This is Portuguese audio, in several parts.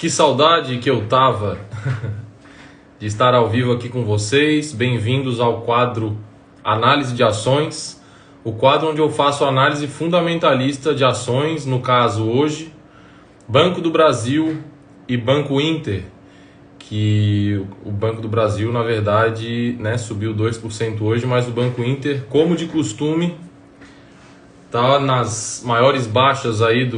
Que saudade que eu tava de estar ao vivo aqui com vocês. Bem-vindos ao quadro Análise de Ações, o quadro onde eu faço análise fundamentalista de ações, no caso hoje, Banco do Brasil e Banco Inter, que o Banco do Brasil, na verdade, subiu 2% hoje, mas o Banco Inter, como de costume, tá nas maiores baixas aí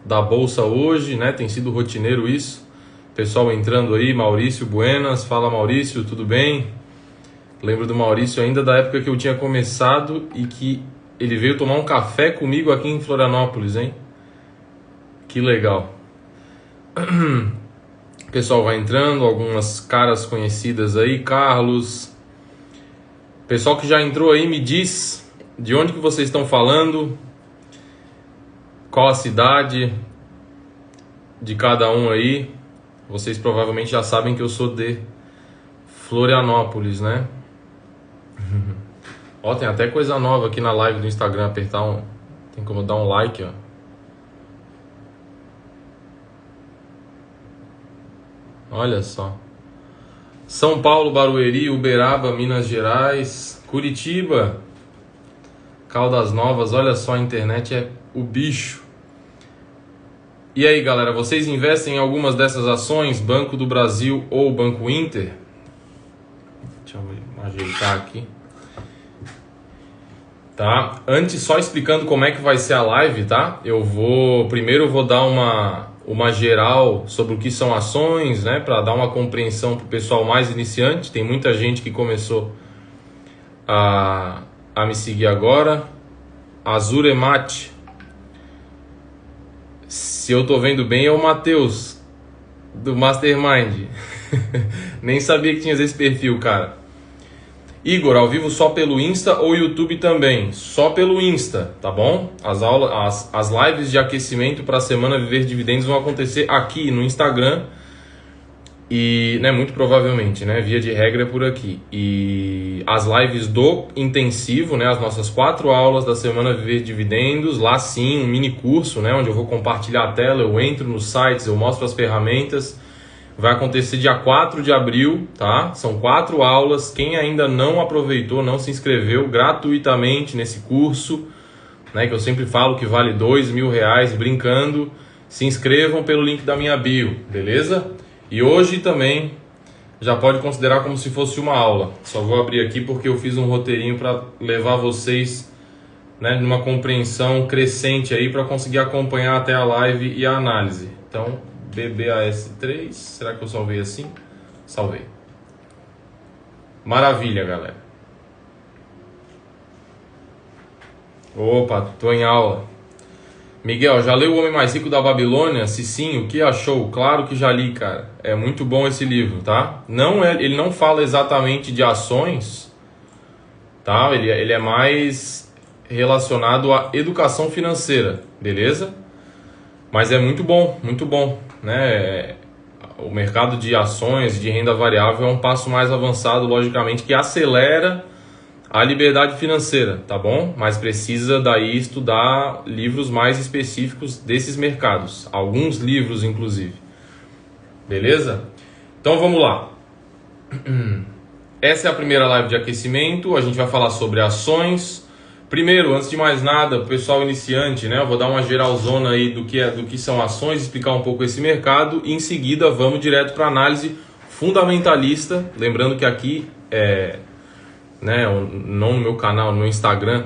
da Bolsa hoje, tem sido rotineiro isso. Pessoal entrando aí, Maurício Buenas, fala Maurício, tudo bem? Lembro do Maurício ainda da época que eu tinha começado e que ele veio tomar um café comigo aqui em Florianópolis, hein? Que legal. O pessoal vai entrando, algumas caras conhecidas aí, Carlos. Pessoal que já entrou aí, me diz de onde que vocês estão falando, qual a cidade de cada um aí. Vocês provavelmente já sabem que eu sou de Florianópolis, né? Ó, tem até coisa nova aqui na live do Instagram, tem como dar um like, ó. Olha só. São Paulo, Barueri, Uberaba, Minas Gerais, Curitiba, Caldas Novas. Olha só, a internet é o bicho. E aí, galera, vocês investem em algumas dessas ações, Banco do Brasil ou Banco Inter? Deixa eu ajeitar aqui. Tá? Antes, só explicando como é que vai ser a live, tá? Primeiro eu vou dar uma geral sobre o que são ações, para dar uma compreensão para o pessoal mais iniciante. Tem muita gente que começou a me seguir agora. Azuremate, se eu tô vendo bem, é o Matheus do Mastermind. Nem sabia que tinha esse perfil, cara. Igor, ao vivo só pelo Insta ou YouTube também? Só pelo Insta, tá bom? As lives de aquecimento para a semana Viver Dividendos vão acontecer aqui no Instagram. E, muito provavelmente, via de regra é por aqui. E as lives do intensivo, as nossas 4 aulas da semana Viver Dividendos, lá sim, um mini curso, onde eu vou compartilhar a tela, eu entro nos sites, eu mostro as ferramentas. Vai acontecer dia 4 de abril, tá? São 4 aulas. Quem ainda não aproveitou, não se inscreveu gratuitamente nesse curso, que eu sempre falo que vale R$2.000, brincando, se inscrevam pelo link da minha bio, beleza? E hoje também já pode considerar como se fosse uma aula. Só vou abrir aqui porque eu fiz um roteirinho para levar vocês numa compreensão crescente aí para conseguir acompanhar até a live e a análise. Então, BBAS3, será que eu salvei assim? Salvei. Maravilha, galera. Opa, tô em aula. Miguel, já leu O Homem Mais Rico da Babilônia? Se sim, o que achou? Claro que já li, cara. É muito bom esse livro, tá? Ele não fala exatamente de ações, tá? Ele é mais relacionado à educação financeira, beleza? Mas é muito bom, O mercado de ações, de renda variável é um passo mais avançado, logicamente, que acelera a liberdade financeira, tá bom? Mas precisa daí estudar livros mais específicos desses mercados. Alguns livros, inclusive. Beleza? Então vamos lá. Essa é a primeira live de aquecimento. A gente vai falar sobre ações. Primeiro, antes de mais nada, pessoal iniciante, eu vou dar uma geralzona aí do que são ações, explicar um pouco esse mercado. E em seguida vamos direto para a análise fundamentalista. Lembrando que aqui não no meu canal, no meu Instagram,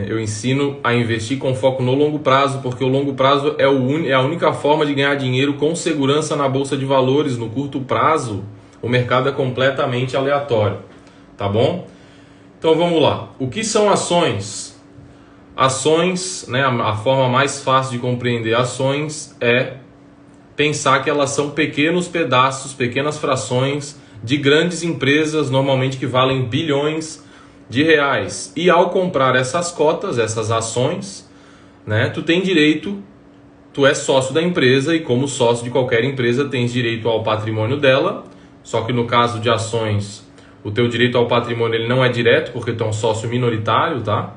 eu ensino a investir com foco no longo prazo, porque o longo prazo é a única forma de ganhar dinheiro com segurança na Bolsa de Valores. No curto prazo, o mercado é completamente aleatório, tá bom? Então vamos lá. O que são ações? Ações, a forma mais fácil de compreender ações é pensar que elas são pequenos pedaços, pequenas frações de grandes empresas, normalmente que valem bilhões de reais. E ao comprar essas cotas, essas ações, tu tem direito, tu é sócio da empresa e como sócio de qualquer empresa tens direito ao patrimônio dela, só que no caso de ações, o teu direito ao patrimônio ele não é direto, porque tu é um sócio minoritário, tá?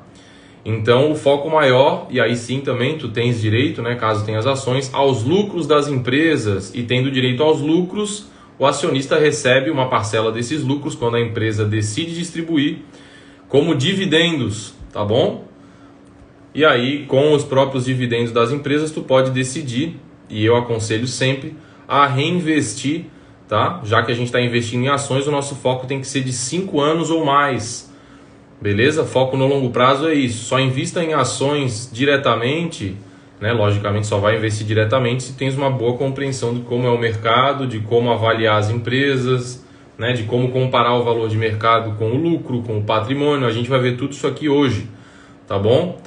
Então o foco maior, e aí sim também tu tens direito, né, caso tenhas ações, aos lucros das empresas, e tendo direito aos lucros, o acionista recebe uma parcela desses lucros quando a empresa decide distribuir como dividendos, tá bom? E aí com os próprios dividendos das empresas tu pode decidir, e eu aconselho sempre, a reinvestir, tá? Já que a gente está investindo em ações, o nosso foco tem que ser de 5 anos ou mais. Beleza? Foco no longo prazo é isso. Só invista em ações diretamente, né? Logicamente só vai investir diretamente se tens uma boa compreensão de como é o mercado, de como avaliar as empresas, né? De como comparar o valor de mercado com o lucro, com o patrimônio. A gente vai ver tudo isso aqui hoje, tá bom?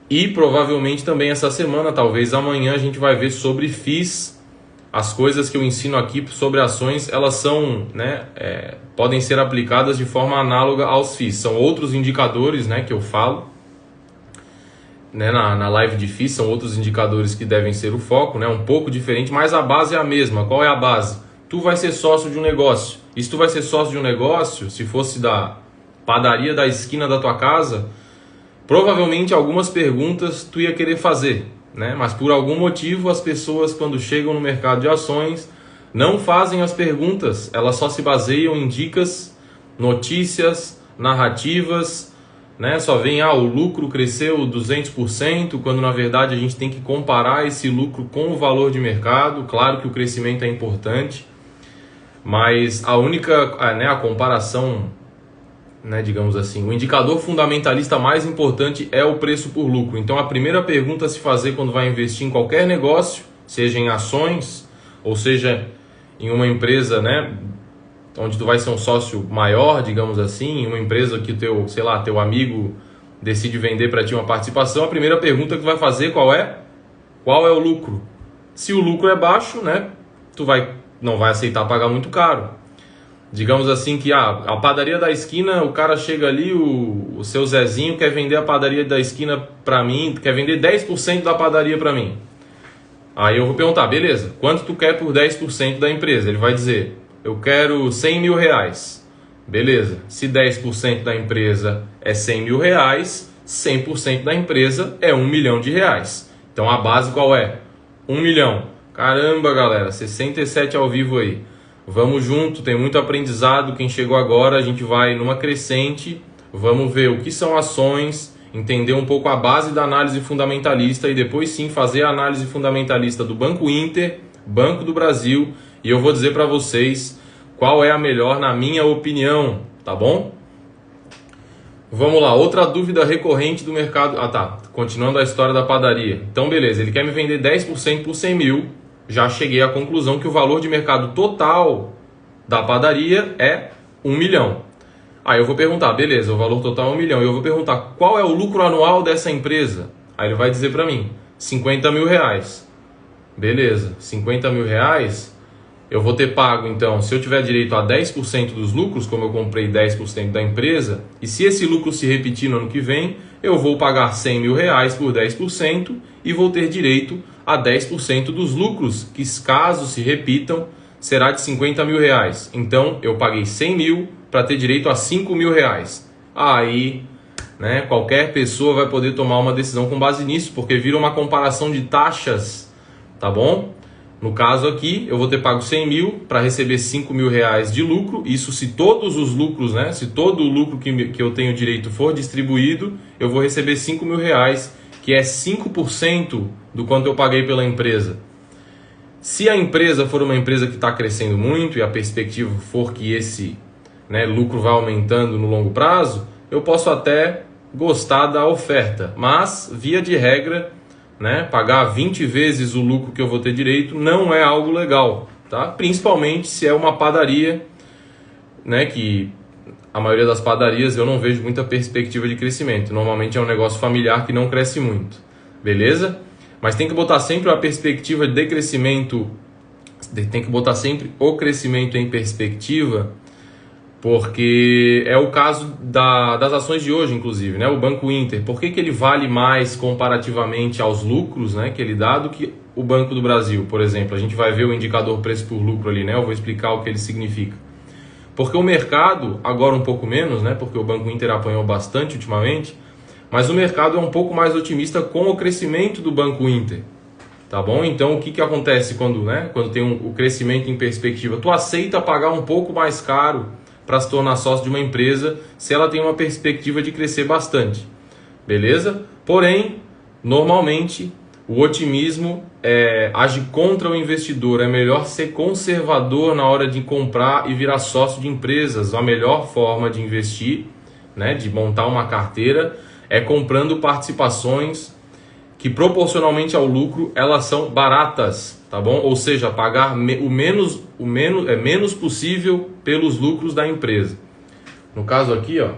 E provavelmente também essa semana, talvez amanhã, a gente vai ver sobre FIIs. As coisas que eu ensino aqui sobre ações, elas são, né, podem ser aplicadas de forma análoga aos FIIs. São outros indicadores, né, que eu falo, né, na live de FIIs, são outros indicadores que devem ser o foco, né, um pouco diferente, mas a base é a mesma. Qual é a base? Tu vai ser sócio de um negócio. E se tu vai ser sócio de um negócio, se fosse da padaria da esquina da tua casa, provavelmente algumas perguntas tu ia querer fazer, né? Mas por algum motivo as pessoas, quando chegam no mercado de ações, não fazem as perguntas, elas só se baseiam em dicas, notícias, narrativas, né? Só vem, o lucro cresceu 200%, quando na verdade a gente tem que comparar esse lucro com o valor de mercado. Claro que o crescimento é importante, mas a única, né, a comparação, né, digamos assim, o indicador fundamentalista mais importante é o preço por lucro. Então a primeira pergunta a se fazer quando vai investir em qualquer negócio, seja em ações ou seja em uma empresa, né, onde tu vai ser um sócio maior, digamos assim, em uma empresa que teu amigo decide vender para ti uma participação, a primeira pergunta que tu vai fazer qual é o lucro? Se o lucro é baixo, né, não vai aceitar pagar muito caro. Digamos assim que a padaria da esquina, o cara chega ali, o seu Zezinho quer vender a padaria da esquina para mim, quer vender 10% da padaria para mim. Aí eu vou perguntar, beleza, quanto tu quer por 10% da empresa? Ele vai dizer, eu quero 100 mil reais. Beleza, se 10% da empresa é 100 mil reais, 100% da empresa é 1 milhão de reais. Então a base qual é? 1 milhão. Caramba, galera, 67 ao vivo aí. Vamos junto, tem muito aprendizado. Quem chegou agora, a gente vai numa crescente. Vamos ver o que são ações, entender um pouco a base da análise fundamentalista e depois sim fazer a análise fundamentalista do Banco Inter, Banco do Brasil. E eu vou dizer para vocês qual é a melhor na minha opinião, tá bom? Vamos lá, outra dúvida recorrente do mercado. Continuando a história da padaria. Então beleza, ele quer me vender 10% por 100 mil. Já cheguei à conclusão que o valor de mercado total da padaria é 1 milhão. Aí eu vou perguntar, beleza, o valor total é 1 milhão. E eu vou perguntar, qual é o lucro anual dessa empresa? Aí ele vai dizer para mim, 50 mil reais. Beleza, 50 mil reais, eu vou ter pago então, se eu tiver direito a 10% dos lucros, como eu comprei 10% da empresa, e se esse lucro se repetir no ano que vem, eu vou pagar 100 mil reais por 10% e vou ter direito a 10% dos lucros, que caso se repitam, será de 50 mil reais. Então, eu paguei 100 mil para ter direito a 5 mil reais. Aí, né, qualquer pessoa vai poder tomar uma decisão com base nisso, porque vira uma comparação de taxas, tá bom? No caso aqui, eu vou ter pago 100 mil para receber 5 mil reais de lucro. Isso se todos os lucros, né, se todo o lucro que eu tenho direito for distribuído, eu vou receber 5 mil reais, que é 5% do quanto eu paguei pela empresa. Se a empresa for uma empresa que está crescendo muito e a perspectiva for que esse, né, lucro vai aumentando no longo prazo, eu posso até gostar da oferta, mas via de regra, né, pagar 20 vezes o lucro que eu vou ter direito não é algo legal, tá? Principalmente se é uma padaria, né, que a maioria das padarias eu não vejo muita perspectiva de crescimento. Normalmente é um negócio familiar que não cresce muito, beleza? Mas tem que botar sempre a perspectiva de crescimento, tem que botar sempre o crescimento em perspectiva, porque é o caso das ações de hoje, inclusive, né? O Banco Inter, por que ele vale mais comparativamente aos lucros, né, que ele dá do que o Banco do Brasil, por exemplo? A gente vai ver o indicador preço por lucro ali, né? Eu vou explicar o que ele significa. Porque o mercado, agora um pouco menos, né, porque o Banco Inter apanhou bastante ultimamente, mas o mercado é um pouco mais otimista com o crescimento do Banco Inter. Tá bom? Então o que acontece quando tem o crescimento em perspectiva? Tu aceita pagar um pouco mais caro para se tornar sócio de uma empresa se ela tem uma perspectiva de crescer bastante. Beleza? Porém, normalmente o otimismo age contra o investidor. É melhor ser conservador na hora de comprar e virar sócio de empresas. A melhor forma de investir, né, de montar uma carteira, é comprando participações que proporcionalmente ao lucro elas são baratas, tá bom? Ou seja, pagar menos possível pelos lucros da empresa. No caso aqui, ó,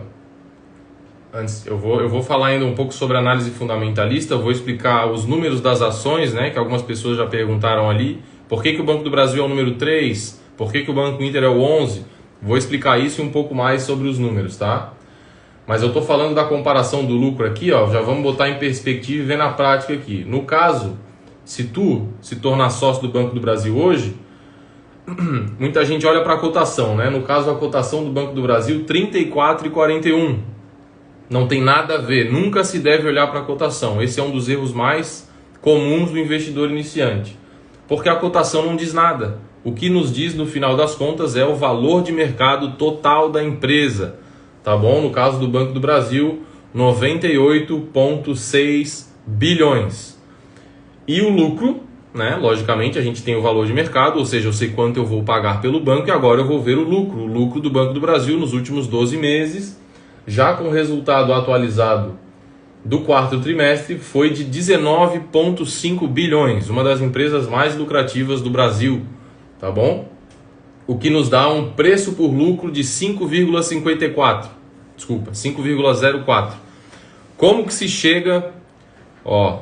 antes eu vou falar ainda um pouco sobre análise fundamentalista, eu vou explicar os números das ações, né, que algumas pessoas já perguntaram ali. Por que o Banco do Brasil é o número 3? Por que o Banco Inter é o 11? Vou explicar isso e um pouco mais sobre os números, tá? Mas eu estou falando da comparação do lucro aqui, ó, já vamos botar em perspectiva e ver na prática aqui. No caso, se tu se tornar sócio do Banco do Brasil hoje, muita gente olha para a cotação, né? No caso, a cotação do Banco do Brasil, 34,41. Não tem nada a ver, nunca se deve olhar para a cotação. Esse é um dos erros mais comuns do investidor iniciante. Porque a cotação não diz nada. O que nos diz, no final das contas, é o valor de mercado total da empresa. Tá bom? No caso do Banco do Brasil, 98,6 bilhões. E o lucro, né? Logicamente, a gente tem o valor de mercado, ou seja, eu sei quanto eu vou pagar pelo banco e agora eu vou ver o lucro do Banco do Brasil nos últimos 12 meses, já com o resultado atualizado do quarto trimestre, foi de 19,5 bilhões, uma das empresas mais lucrativas do Brasil, tá bom? O que nos dá um preço por lucro de 5,04. Como que se chega... Ó,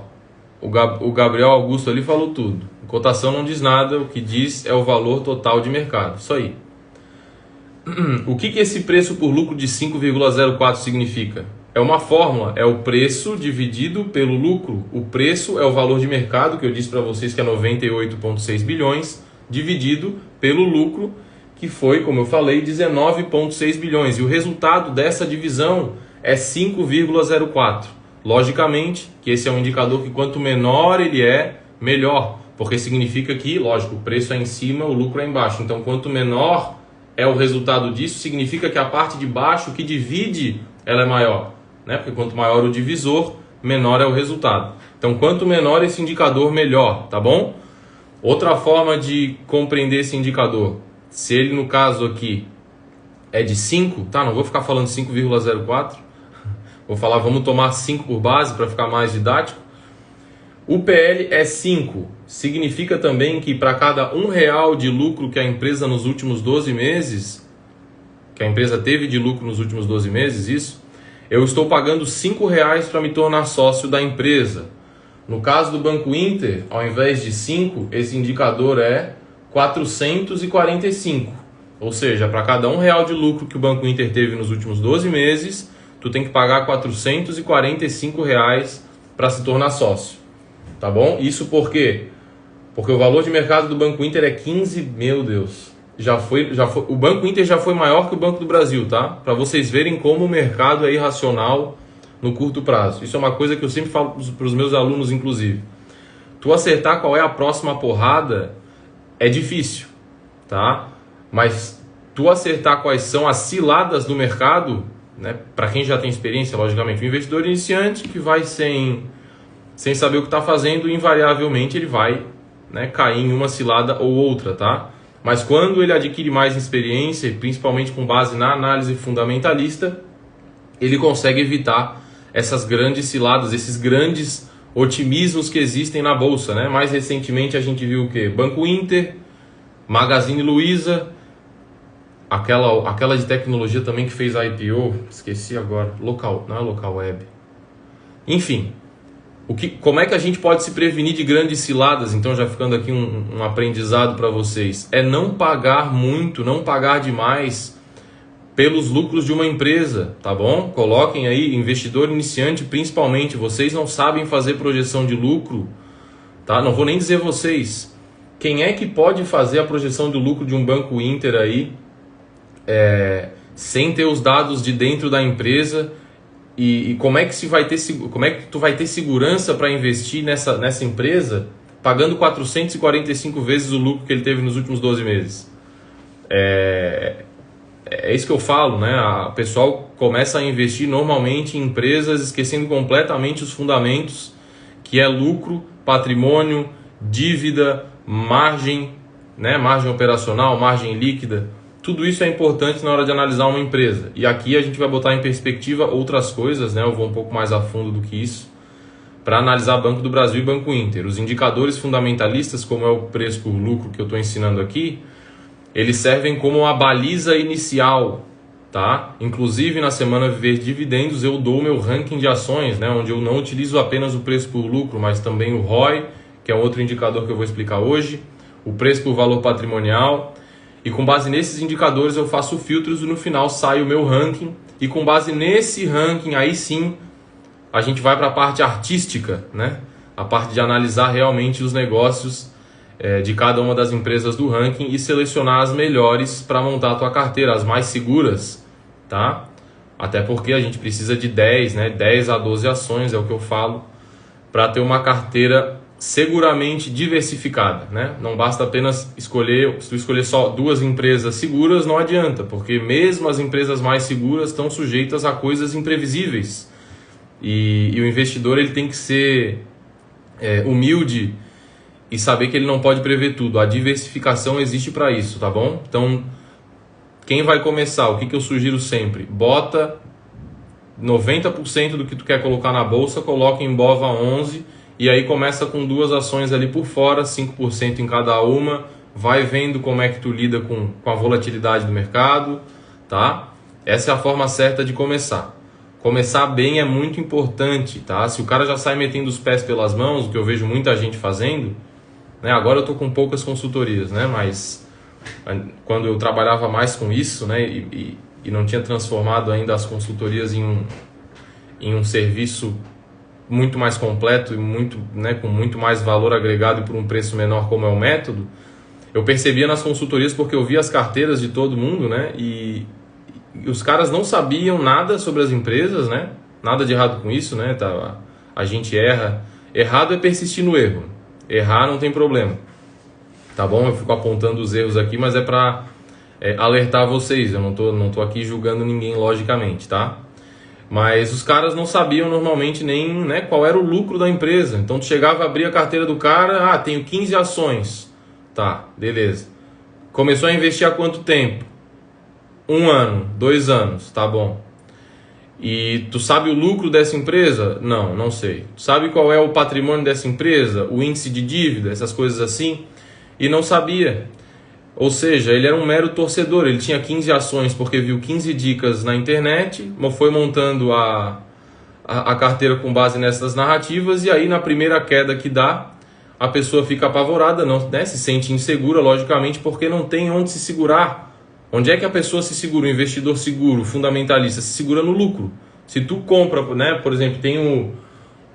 o Gabriel Augusto ali falou tudo. A cotação não diz nada, o que diz é o valor total de mercado. Isso aí. O que esse preço por lucro de 5,04 significa? É uma fórmula, é o preço dividido pelo lucro. O preço é o valor de mercado, que eu disse para vocês que é 98,6 bilhões, dividido pelo lucro, que foi, como eu falei, 19,6 bilhões. E o resultado dessa divisão é 5,04. Logicamente, que esse é um indicador que quanto menor ele é, melhor. Porque significa que, lógico, o preço é em cima, o lucro é embaixo. Então, quanto menor é o resultado disso, significa que a parte de baixo que divide, ela é maior, né? Porque quanto maior o divisor, menor é o resultado. Então, quanto menor esse indicador, melhor, tá bom? Outra forma de compreender esse indicador, se ele no caso aqui é de 5, tá? Não vou ficar falando 5,04, vou falar, vamos tomar 5 por base para ficar mais didático. O PL é 5, significa também que para cada R$1 de lucro que a empresa nos últimos 12 meses, que a empresa teve de lucro nos últimos 12 meses, isso, eu estou pagando R$5 para me tornar sócio da empresa. No caso do Banco Inter, ao invés de 5, esse indicador é 445. Ou seja, para cada R$1 de lucro que o Banco Inter teve nos últimos 12 meses, tu tem que pagar R$445 para se tornar sócio. Tá bom? Isso por quê? Porque o valor de mercado do Banco Inter é 15... Meu Deus! O Banco Inter já foi maior que o Banco do Brasil, tá? Para vocês verem como o mercado é irracional no curto prazo. Isso é uma coisa que eu sempre falo para os meus alunos, inclusive. Tu acertar qual é a próxima porrada é difícil, tá? Mas tu acertar quais são as ciladas do mercado, né? Para quem já tem experiência, logicamente, o investidor iniciante que vai sem saber o que está fazendo, invariavelmente ele vai, né, cair em uma cilada ou outra, tá? Mas quando ele adquire mais experiência, principalmente com base na análise fundamentalista, ele consegue evitar essas grandes ciladas, esses grandes otimismos que existem na bolsa, né? Mais recentemente a gente viu o quê? Banco Inter, Magazine Luiza, aquela de tecnologia também que fez a IPO, esqueci agora, não é Local Web. Enfim, como é que a gente pode se prevenir de grandes ciladas? Então, já ficando aqui um aprendizado para vocês, é não pagar muito, não pagar demais pelos lucros de uma empresa, tá bom? Coloquem aí, investidor iniciante principalmente, vocês não sabem fazer projeção de lucro, tá? Não vou nem dizer vocês. Quem é que pode fazer a projeção do lucro de um Banco Inter aí, sem ter os dados de dentro da empresa E como é que tu vai ter segurança para investir nessa empresa pagando 445 vezes o lucro que ele teve nos últimos 12 meses? É isso que eu falo, né? O pessoal começa a investir normalmente em empresas esquecendo completamente os fundamentos, que é lucro, patrimônio, dívida, margem, né? Margem operacional, margem líquida. Tudo isso é importante na hora de analisar uma empresa. E aqui a gente vai botar em perspectiva outras coisas, né? Eu vou um pouco mais a fundo do que isso, para analisar Banco do Brasil e Banco Inter. Os indicadores fundamentalistas, como é o preço por lucro que eu estou ensinando aqui, eles servem como a baliza inicial, tá? Inclusive na semana Viver Dividendos eu dou o meu ranking de ações, né? Onde eu não utilizo apenas o preço por lucro, mas também o ROI, que é outro indicador que eu vou explicar hoje, o preço por valor patrimonial. E com base nesses indicadores eu faço filtros e no final sai o meu ranking. E com base nesse ranking, aí sim, a gente vai para a parte artística, né? A parte de analisar realmente os negócios de cada uma das empresas do ranking e selecionar as melhores para montar a tua carteira, as mais seguras, tá? Até porque a gente precisa de 10, né? 10 a 12 ações, é o que eu falo, para ter uma carteira seguramente diversificada, né? Não basta apenas escolher, se tu escolher só 2 empresas seguras, não adianta, porque mesmo as empresas mais seguras estão sujeitas a coisas imprevisíveis. E o investidor ele tem que ser humilde e saber que ele não pode prever tudo. A diversificação existe para isso, tá bom? Então, quem vai começar, o que eu sugiro sempre? Bota 90% do que tu quer colocar na bolsa, coloca em BOVA 11 e aí começa com 2 ações ali por fora, 5% em cada uma, vai vendo como é que tu lida com a volatilidade do mercado, tá? Essa é a forma certa de começar. Começar bem é muito importante, tá? Se o cara já sai metendo os pés pelas mãos, o que eu vejo muita gente fazendo, né? Agora eu tô com poucas consultorias, né? Mas quando eu trabalhava mais com isso, né? E não tinha transformado ainda as consultorias em um serviço muito mais completo e com muito mais valor agregado e por um preço menor, como é o método, eu percebia nas consultorias porque eu via as carteiras de todo mundo, né? E os caras não sabiam nada sobre as empresas, né? Nada de errado com isso, né? A gente erra. Errado é persistir no erro. Errar não tem problema, tá bom? Eu fico apontando os erros aqui, mas é para alertar vocês. Eu não tô aqui julgando ninguém, logicamente, tá? Mas os caras não sabiam normalmente nem, né, qual era o lucro da empresa. Então tu chegava a abrir a carteira do cara, tenho 15 ações. Tá, beleza. Começou a investir há quanto tempo? 1 ano, 2 anos, tá bom. E tu sabe o lucro dessa empresa? Não, não sei. Tu sabe qual é o patrimônio dessa empresa? O índice de dívida, essas coisas assim? E não sabia. Ou seja, ele era um mero torcedor. Ele tinha 15 ações porque viu 15 dicas na internet, foi montando a carteira com base nessas narrativas, e aí na primeira queda que dá, a pessoa fica apavorada, não, né? Se sente insegura, logicamente, porque não tem onde se segurar. Onde é que a pessoa se segura? O investidor seguro, o fundamentalista, se segura no lucro. Se tu compra, né, por exemplo, tem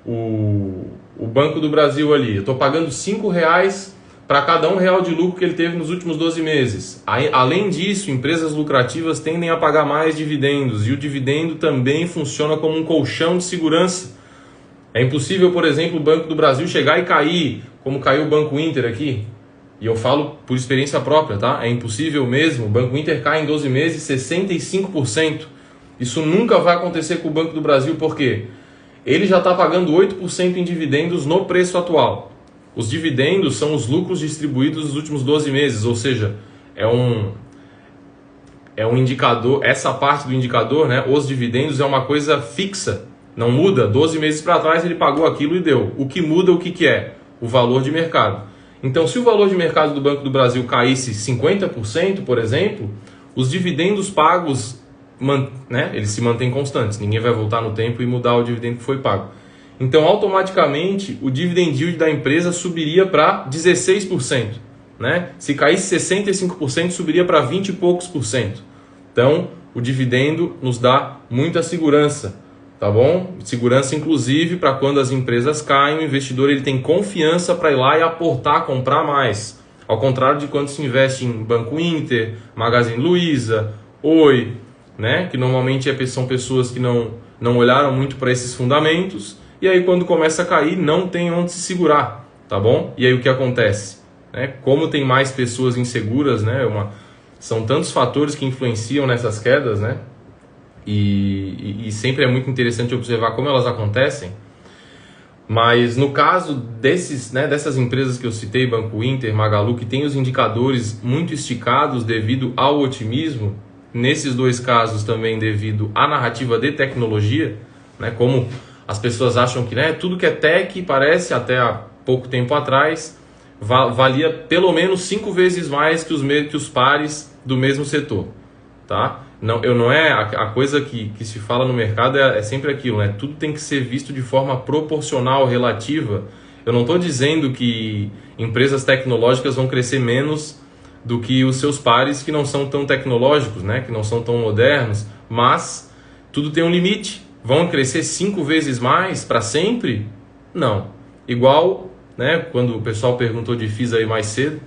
o Banco do Brasil ali, eu estou pagando R$5 para cada R$1 de lucro que ele teve nos últimos 12 meses. Além disso, empresas lucrativas tendem a pagar mais dividendos, e o dividendo também funciona como um colchão de segurança. É impossível, por exemplo, o Banco do Brasil chegar e cair, como caiu o Banco Inter aqui. E eu falo por experiência própria, tá? É impossível mesmo. O Banco Inter cai em 12 meses 65%. Isso nunca vai acontecer com o Banco do Brasil, porque ele já está pagando 8% em dividendos no preço atual. Os dividendos são os lucros distribuídos nos últimos 12 meses, ou seja, é um indicador, essa parte do indicador, né? Os dividendos é uma coisa fixa, não muda. 12 meses para trás ele pagou aquilo e deu. O que muda, o que é? O valor de mercado. Então, se o valor de mercado do Banco do Brasil caísse 50%, por exemplo, os dividendos pagos, né, eles se mantêm constantes. Ninguém vai voltar no tempo e mudar o dividendo que foi pago. Então, automaticamente, o dividend yield da empresa subiria para 16%. Né? Se caísse 65%, subiria para 20 e poucos por cento. Então, o dividendo nos dá muita segurança. Tá bom? Segurança inclusive para quando as empresas caem, o investidor ele tem confiança para ir lá e aportar, comprar mais. Ao contrário de quando se investe em Banco Inter, Magazine Luiza, Oi, né? Que normalmente são pessoas que não olharam muito para esses fundamentos, e aí quando começa a cair, não tem onde se segurar, tá bom? E aí o que acontece? Né? Como tem mais pessoas inseguras, né? São tantos fatores que influenciam nessas quedas, né? E sempre é muito interessante observar como elas acontecem. Mas no caso dessas empresas que eu citei, Banco Inter, Magalu, que tem os indicadores muito esticados devido ao otimismo, nesses dois casos também devido à narrativa de tecnologia, né, como as pessoas acham que, né, tudo que é tech parece, até há pouco tempo atrás, valia pelo menos 5 vezes mais que os pares do mesmo setor. Tá? Não é a coisa que se fala no mercado é sempre aquilo, né? Tudo tem que ser visto de forma proporcional, relativa. Eu não estou dizendo que empresas tecnológicas vão crescer menos do que os seus pares que não são tão tecnológicos, né? Que não são tão modernos, mas tudo tem um limite. Vão crescer 5 vezes mais para sempre? Não. Igual, né? Quando o pessoal perguntou de FIIs aí mais cedo,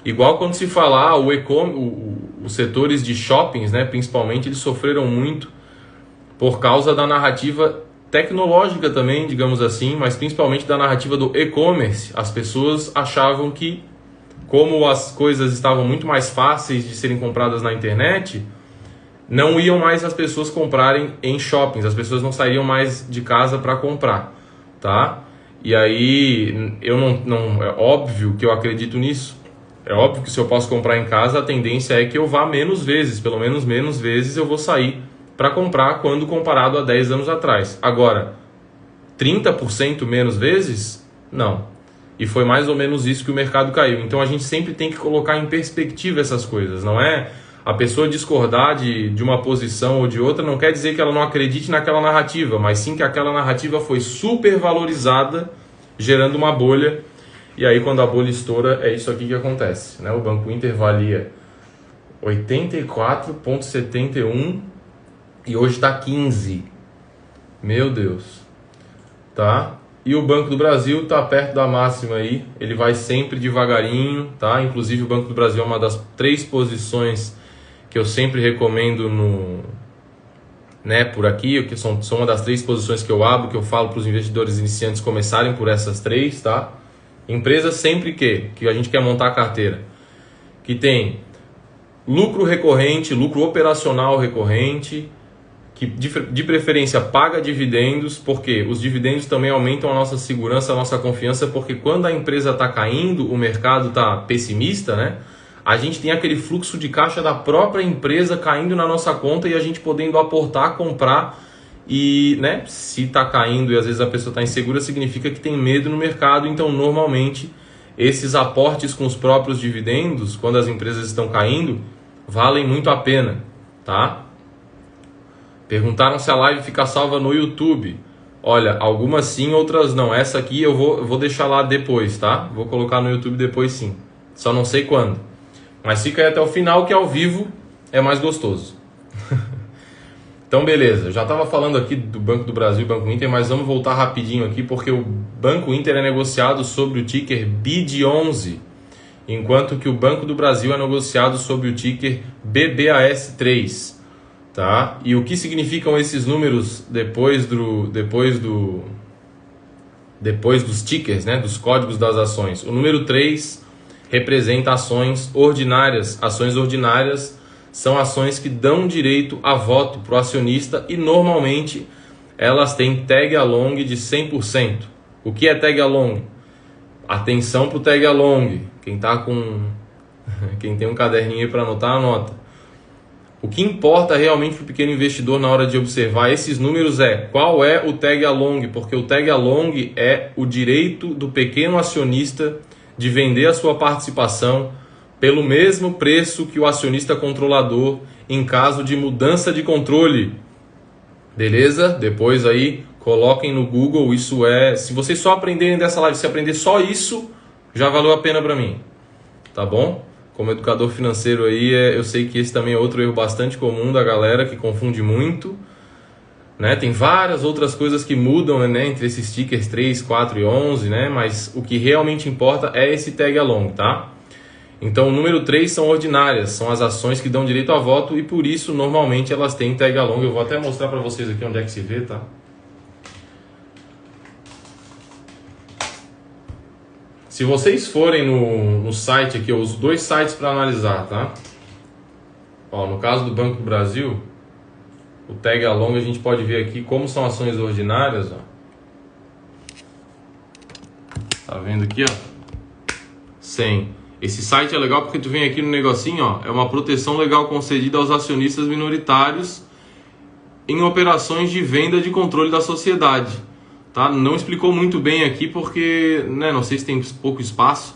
igual quando se fala os setores de shoppings, né, principalmente, eles sofreram muito por causa da narrativa tecnológica também, digamos assim, mas principalmente da narrativa do e-commerce. As pessoas achavam que, como as coisas estavam muito mais fáceis de serem compradas na internet, não iam mais as pessoas comprarem em shoppings, as pessoas não sairiam mais de casa para comprar, tá? E aí, é óbvio que eu acredito nisso. É óbvio que se eu posso comprar em casa, a tendência é que eu vá menos vezes, pelo menos menos vezes eu vou sair para comprar quando comparado a 10 anos atrás. Agora, 30% menos vezes? Não. E foi mais ou menos isso que o mercado caiu. Então a gente sempre tem que colocar em perspectiva essas coisas. Não é a pessoa discordar de uma posição ou de outra, não quer dizer que ela não acredite naquela narrativa, mas sim que aquela narrativa foi super valorizada, gerando uma bolha. E aí quando a bolha estoura, é isso aqui que acontece, né? O Banco Inter valia 84,71 e hoje está 15. Meu Deus. Tá? E o Banco do Brasil está perto da máxima aí. Ele vai sempre devagarinho, tá? Inclusive o Banco do Brasil é uma das 3 posições que eu sempre recomendo por aqui, que são uma das 3 posições que eu abro, que eu falo para os investidores iniciantes começarem por essas 3, tá? Empresa sempre que a gente quer montar a carteira, que tem lucro recorrente, lucro operacional recorrente, que de preferência paga dividendos, porque os dividendos também aumentam a nossa segurança, a nossa confiança, porque quando a empresa está caindo, o mercado está pessimista, né? A gente tem aquele fluxo de caixa da própria empresa caindo na nossa conta e a gente podendo aportar, comprar. E, né, se está caindo e às vezes a pessoa está insegura, significa que tem medo no mercado. Então, normalmente, esses aportes com os próprios dividendos, quando as empresas estão caindo, valem muito a pena, tá? Perguntaram se a live fica salva no YouTube. Olha, algumas sim, outras não. Essa aqui eu vou deixar lá depois, tá? Vou colocar no YouTube depois sim. Só não sei quando. Mas fica aí até o final, que ao vivo é mais gostoso. Então, beleza. Já estava falando aqui do Banco do Brasil e Banco Inter, mas vamos voltar rapidinho aqui, porque o Banco Inter é negociado sobre o ticker BID11, enquanto que o Banco do Brasil é negociado sobre o ticker BBAS3. Tá? E o que significam esses números depois dos tickers, né? Dos códigos das ações? O número 3 representa ações ordinárias. Ações ordinárias são ações que dão direito a voto para o acionista e normalmente elas têm tag along de 100%. O que é tag along? Atenção para o tag along. Quem tem um caderninho aí para anotar, anota. O que importa realmente para o pequeno investidor na hora de observar esses números é qual é o tag along, porque o tag along é o direito do pequeno acionista de vender a sua participação pelo mesmo preço que o acionista controlador em caso de mudança de controle. Beleza? Depois aí coloquem no Google, isso é... Se vocês só aprenderem dessa live, se aprender só isso, já valeu a pena para mim. Tá bom? Como educador financeiro aí, eu sei que esse também é outro erro bastante comum da galera que confunde muito. Né? Tem várias outras coisas que mudam, né, entre esses tickers 3, 4 e 11, né? Mas o que realmente importa é esse tag along, tá? Então, o número 3 são ordinárias, são as ações que dão direito a voto e por isso, normalmente, elas têm tag along. Eu vou até mostrar para vocês aqui onde é que se vê, tá? Se vocês forem no site aqui, eu uso 2 sites para analisar, tá? Ó, no caso do Banco do Brasil, o tag along a gente pode ver aqui como são ações ordinárias, ó. Tá vendo aqui, ó? 100. Esse site é legal porque tu vem aqui no negocinho, ó, é uma proteção legal concedida aos acionistas minoritários em operações de venda de controle da sociedade, tá? Não explicou muito bem aqui porque, né, não sei se tem pouco espaço,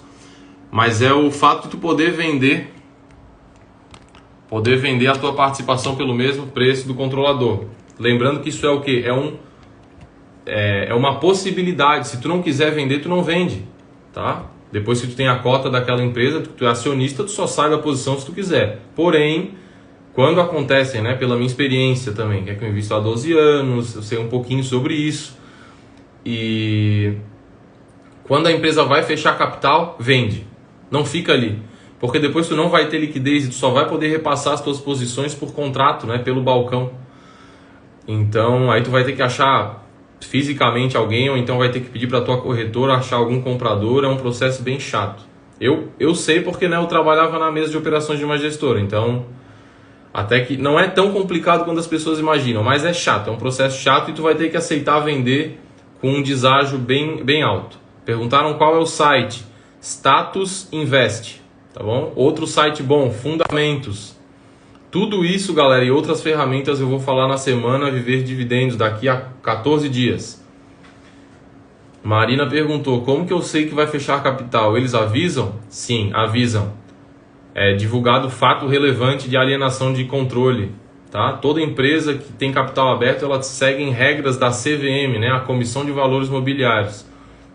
mas é o fato de tu poder vender a tua participação pelo mesmo preço do controlador. Lembrando que isso é o quê? É uma possibilidade. Se tu não quiser vender, tu não vende, tá? Depois que tu tem a cota daquela empresa, tu é acionista, tu só sai da posição se tu quiser. Porém, quando acontecem, né, pela minha experiência também, que é que eu invisto há 12 anos, eu sei um pouquinho sobre isso, e quando a empresa vai fechar capital, vende, não fica ali, porque depois tu não vai ter liquidez e tu só vai poder repassar as tuas posições por contrato, né, pelo balcão. Então aí tu vai ter que achar fisicamente alguém, ou então vai ter que pedir para tua corretora achar algum comprador. É um processo bem chato. Eu sei porque, né, eu trabalhava na mesa de operações de uma gestora, então até que não é tão complicado quanto as pessoas imaginam, mas é chato, é um processo chato e tu vai ter que aceitar vender com um deságio bem alto. Perguntaram qual é o site. Status Invest, tá bom? Outro site bom, Fundamentos. Tudo isso, galera, e outras ferramentas eu vou falar na semana Viver Dividendos, daqui a 14 dias. Marina perguntou, como que eu sei que vai fechar capital? Eles avisam? Sim, avisam. É divulgado fato relevante de alienação de controle, tá? Toda empresa que tem capital aberto, ela segue regras da CVM, né? A Comissão de Valores Mobiliários.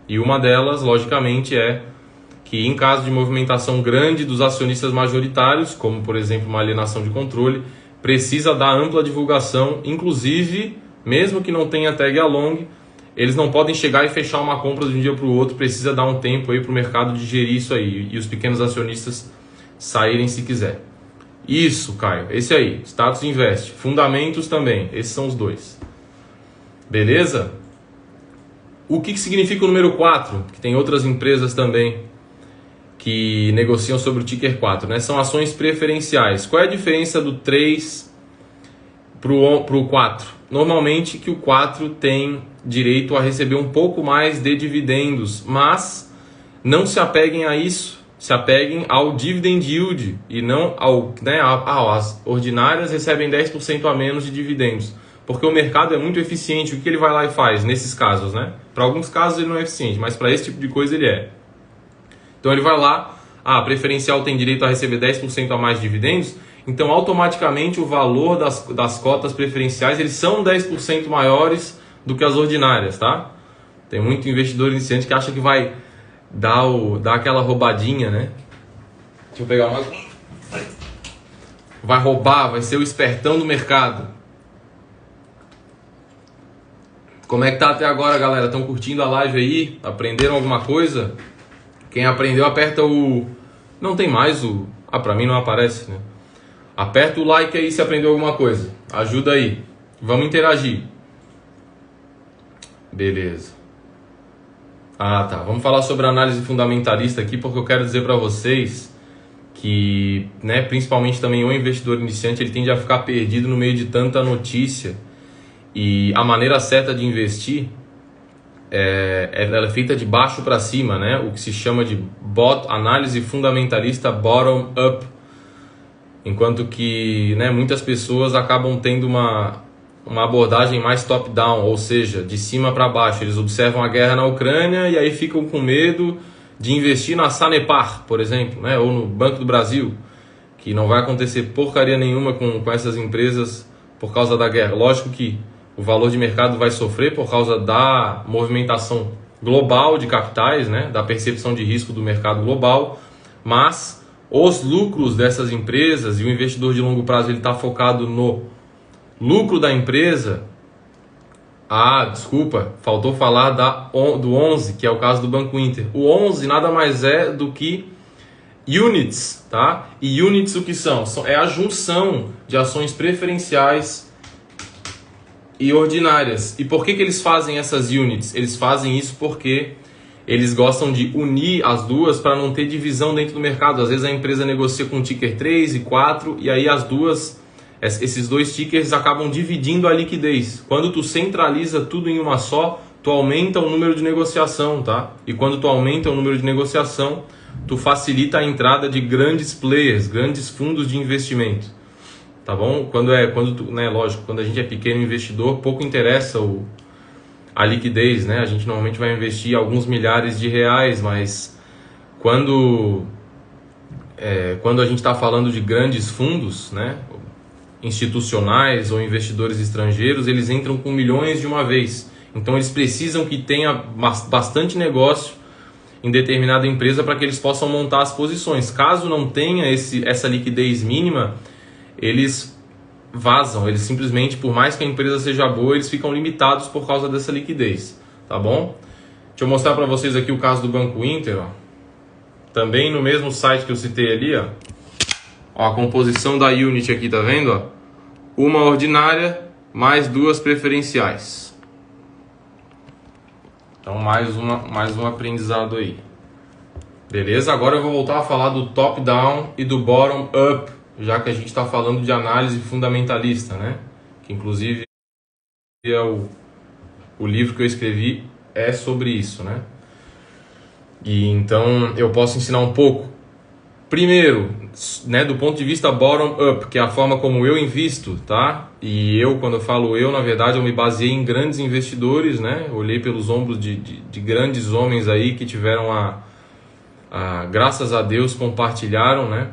E uma delas, logicamente, é que em caso de movimentação grande dos acionistas majoritários, como por exemplo uma alienação de controle, precisa dar ampla divulgação, inclusive, mesmo que não tenha tag along, eles não podem chegar e fechar uma compra de um dia para o outro, precisa dar um tempo aí para o mercado digerir isso aí e os pequenos acionistas saírem se quiser. Isso, Caio, esse aí, Status Invest, Fundamentos também, esses são os 2. Beleza? O que significa o número 4? Que tem outras empresas também que negociam sobre o ticker 4, né? São ações preferenciais. Qual é a diferença do 3 para o 4? Normalmente que o 4 tem direito a receber um pouco mais de dividendos, mas não se apeguem a isso, se apeguem ao dividend yield e não ao, né, as ordinárias recebem 10% a menos de dividendos, porque o mercado é muito eficiente. O que ele vai lá e faz nesses casos, né? Para alguns casos ele não é eficiente, mas para esse tipo de coisa ele é. Então ele vai lá, a preferencial tem direito a receber 10% a mais de dividendos, então automaticamente o valor das cotas preferenciais eles são 10% maiores do que as ordinárias, tá? Tem muito investidor iniciante que acha que vai dar aquela roubadinha, né? Deixa eu pegar mais. Vai roubar, vai ser o espertão do mercado. Como é que tá até agora, galera? Estão curtindo a live aí? Aprenderam alguma coisa? Quem aprendeu, aperta o... Não tem mais o... pra mim não aparece, né? Aperta o like aí se aprendeu alguma coisa. Ajuda aí. Vamos interagir. Beleza. Tá. Vamos falar sobre análise fundamentalista aqui, porque eu quero dizer para vocês que, né, principalmente também o investidor iniciante, ele tende a ficar perdido no meio de tanta notícia. E a maneira certa de investir ela é feita de baixo para cima, né? O que se chama de análise fundamentalista bottom-up. Enquanto que, né, muitas pessoas acabam tendo uma abordagem mais top-down, ou seja, de cima para baixo. Eles observam a guerra na Ucrânia e aí ficam com medo de investir na Sanepar, por exemplo, né? Ou no Banco do Brasil, que não vai acontecer porcaria nenhuma com essas empresas por causa da guerra. Lógico que o valor de mercado vai sofrer por causa da movimentação global de capitais, né? Da percepção de risco do mercado global, mas os lucros dessas empresas, e o investidor de longo prazo ele está focado no lucro da empresa. Desculpa, faltou falar do 11, que é o caso do Banco Inter. O 11 nada mais é do que units, tá? E units o que são? É a junção de ações preferenciais e ordinárias. E por que eles fazem essas units? Eles fazem isso porque eles gostam de unir as duas para não ter divisão dentro do mercado. Às vezes a empresa negocia com ticker 3 e 4 e aí esses dois tickers acabam dividindo a liquidez. Quando tu centraliza tudo em uma só, tu aumenta o número de negociação, tá? E quando tu aumenta o número de negociação, tu facilita a entrada de grandes players, grandes fundos de investimento, tá bom? Lógico, quando a gente é pequeno investidor, pouco interessa a liquidez, né? A gente normalmente vai investir alguns milhares de reais, mas quando a gente está falando de grandes fundos, né, institucionais ou investidores estrangeiros, eles entram com milhões de uma vez. Então eles precisam que tenha bastante negócio em determinada empresa para que eles possam montar as posições. Caso não tenha essa liquidez mínima, eles vazam. Eles simplesmente, por mais que a empresa seja boa, eles ficam limitados por causa dessa liquidez, tá bom? Deixa eu mostrar para vocês aqui o caso do Banco Inter, ó. Também no mesmo site que eu citei ali, ó. Ó, a composição da unit aqui, tá vendo? Ó? Uma ordinária mais duas preferenciais. Então mais um aprendizado aí. Beleza? Agora eu vou voltar a falar do top-down e do bottom-up, já que a gente está falando de análise fundamentalista, né? Que inclusive é o livro que eu escrevi é sobre isso, né? E então eu posso ensinar um pouco. Primeiro, né, do ponto de vista bottom-up, que é a forma como eu invisto, tá? E quando eu falo na verdade, eu me baseei em grandes investidores, né? Olhei pelos ombros de grandes homens aí que tiveram graças a Deus, compartilharam, né,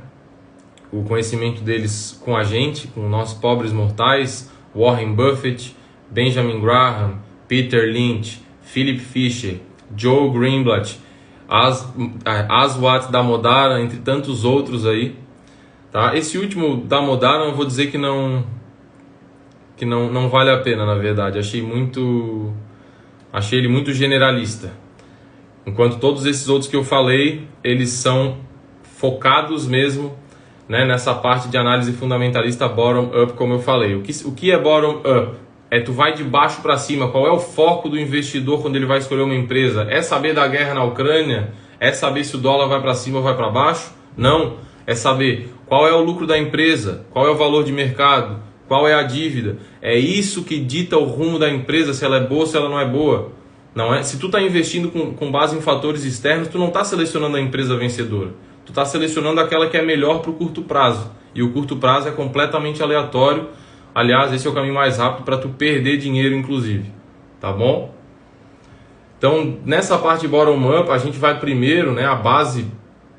o conhecimento deles com a gente, com nós pobres mortais. Warren Buffett, Benjamin Graham, Peter Lynch, Philip Fisher, Joe Greenblatt, Aswath Damodaran, entre tantos outros aí, tá? Esse último Damodaran eu vou dizer que não vale a pena, na verdade. Achei ele muito generalista. Enquanto todos esses outros que eu falei, eles são focados mesmo, né, nessa parte de análise fundamentalista bottom-up, como eu falei. O que é bottom-up? Tu vai de baixo para cima. Qual é o foco do investidor quando ele vai escolher uma empresa? É saber da guerra na Ucrânia? É saber se o dólar vai para cima ou vai para baixo? Não. É saber qual é o lucro da empresa, qual é o valor de mercado, qual é a dívida. É isso que dita o rumo da empresa, se ela é boa ou se ela não é boa. Não é? Se tu está investindo com base em fatores externos, tu não está selecionando a empresa vencedora. Tu está selecionando aquela que é melhor para o curto prazo. E o curto prazo é completamente aleatório. Aliás, esse é o caminho mais rápido para tu perder dinheiro, inclusive. Tá bom? Então, nessa parte bottom-up, a gente vai primeiro, né, a base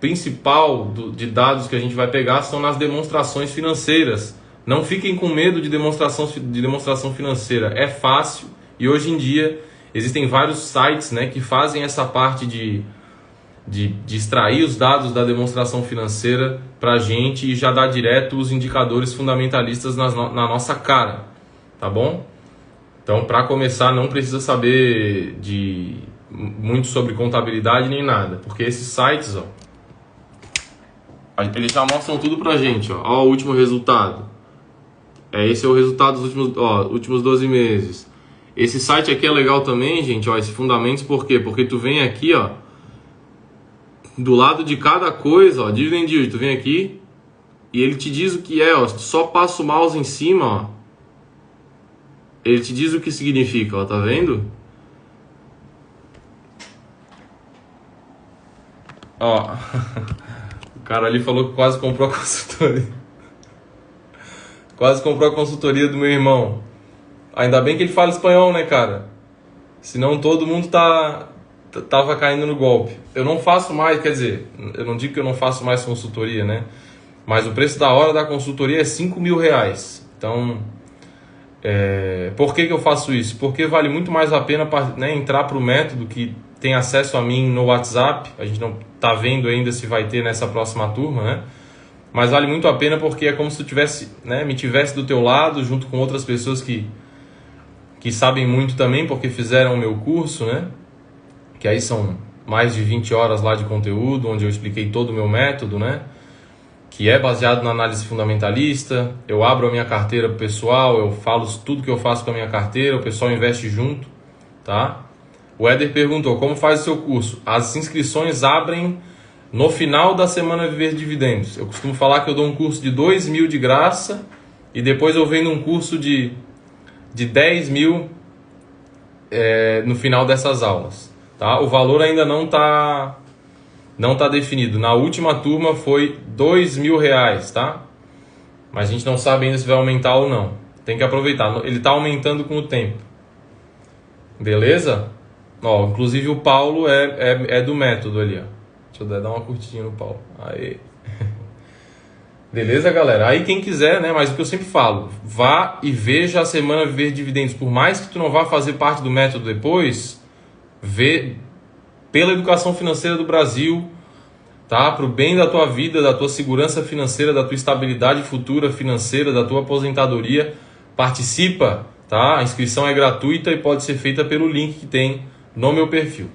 principal de dados que a gente vai pegar são nas demonstrações financeiras. Não fiquem com medo de demonstração financeira. É fácil e hoje em dia existem vários sites, né, que fazem essa parte de extrair os dados da demonstração financeira para a gente e já dar direto os indicadores fundamentalistas na nossa cara, tá bom? Então, para começar, não precisa saber muito sobre contabilidade nem nada, porque esses sites, ó, eles já mostram tudo para a gente, ó o último resultado. Esse é o resultado dos últimos 12 meses. Esse site aqui é legal também, gente, ó, esse fundamentos, por quê? Porque tu vem aqui, ó, do lado de cada coisa, ó, dividend yield, tu vem aqui e ele te diz o que é, ó, só passa o mouse em cima, ó, ele te diz o que significa, ó, tá vendo? Ó, o cara ali falou que quase comprou a consultoria. Quase comprou a consultoria do meu irmão. Ainda bem que ele fala espanhol, né, cara? Senão todo mundo tava caindo no golpe. Eu não faço mais, quer dizer, eu não digo que eu não faço mais consultoria, né? Mas o preço da hora da consultoria é R$5.000. Então, por que eu faço isso? Porque vale muito mais a pena, né, entrar para o método que tem acesso a mim no WhatsApp. A gente não tá vendo ainda se vai ter nessa próxima turma, né? Mas vale muito a pena porque é como se tu tivesse, né, me tivesse do teu lado, junto com outras pessoas que sabem muito também, porque fizeram o meu curso, né? Que aí são mais de 20 horas lá de conteúdo, onde eu expliquei todo o meu método, né? Que é baseado na análise fundamentalista. Eu abro a minha carteira pro pessoal, eu falo tudo que eu faço com a minha carteira, o pessoal investe junto, tá? O Éder perguntou, como faz o seu curso? As inscrições abrem no final da semana Viver Dividendos. Eu costumo falar que eu dou um curso de 2 mil de graça e depois eu vendo um curso de 10 mil no final dessas aulas, tá? O valor ainda não tá definido. Na última turma foi R$2.000, tá? Mas a gente não sabe ainda se vai aumentar ou não. Tem que aproveitar. Ele está aumentando com o tempo. Beleza? Ó, inclusive o Paulo é do método ali, ó. Deixa eu dar uma curtidinha no Paulo. Aí. Beleza, galera? Aí quem quiser, né? Mas o que eu sempre falo, vá e veja a semana Viver Dividendos. Por mais que tu não vá fazer parte do método depois, vê pela educação financeira do Brasil, tá? Para o bem da tua vida, da tua segurança financeira, da tua estabilidade futura financeira, da tua aposentadoria, participa, tá? A inscrição é gratuita e pode ser feita pelo link que tem no meu perfil.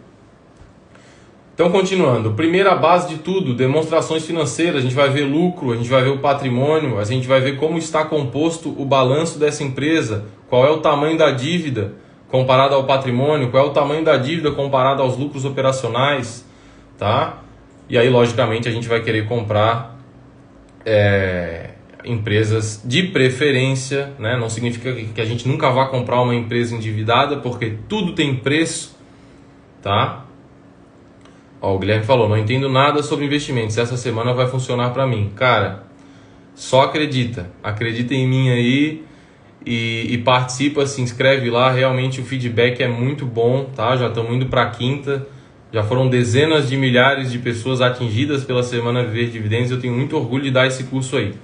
Então, continuando, primeira base de tudo, demonstrações financeiras, a gente vai ver lucro, a gente vai ver o patrimônio, a gente vai ver como está composto o balanço dessa empresa, qual é o tamanho da dívida comparado ao patrimônio, qual é o tamanho da dívida comparado aos lucros operacionais, tá? E aí, logicamente, a gente vai querer comprar empresas de preferência, né? Não significa que a gente nunca vá comprar uma empresa endividada, porque tudo tem preço, tá? Ó, o Guilherme falou, não entendo nada sobre investimentos, essa semana vai funcionar para mim. Cara, só acredita em mim aí e participa, se inscreve lá, realmente o feedback é muito bom, tá? Já estamos indo para a quinta, já foram dezenas de milhares de pessoas atingidas pela semana Viver Dividendos, eu tenho muito orgulho de dar esse curso aí,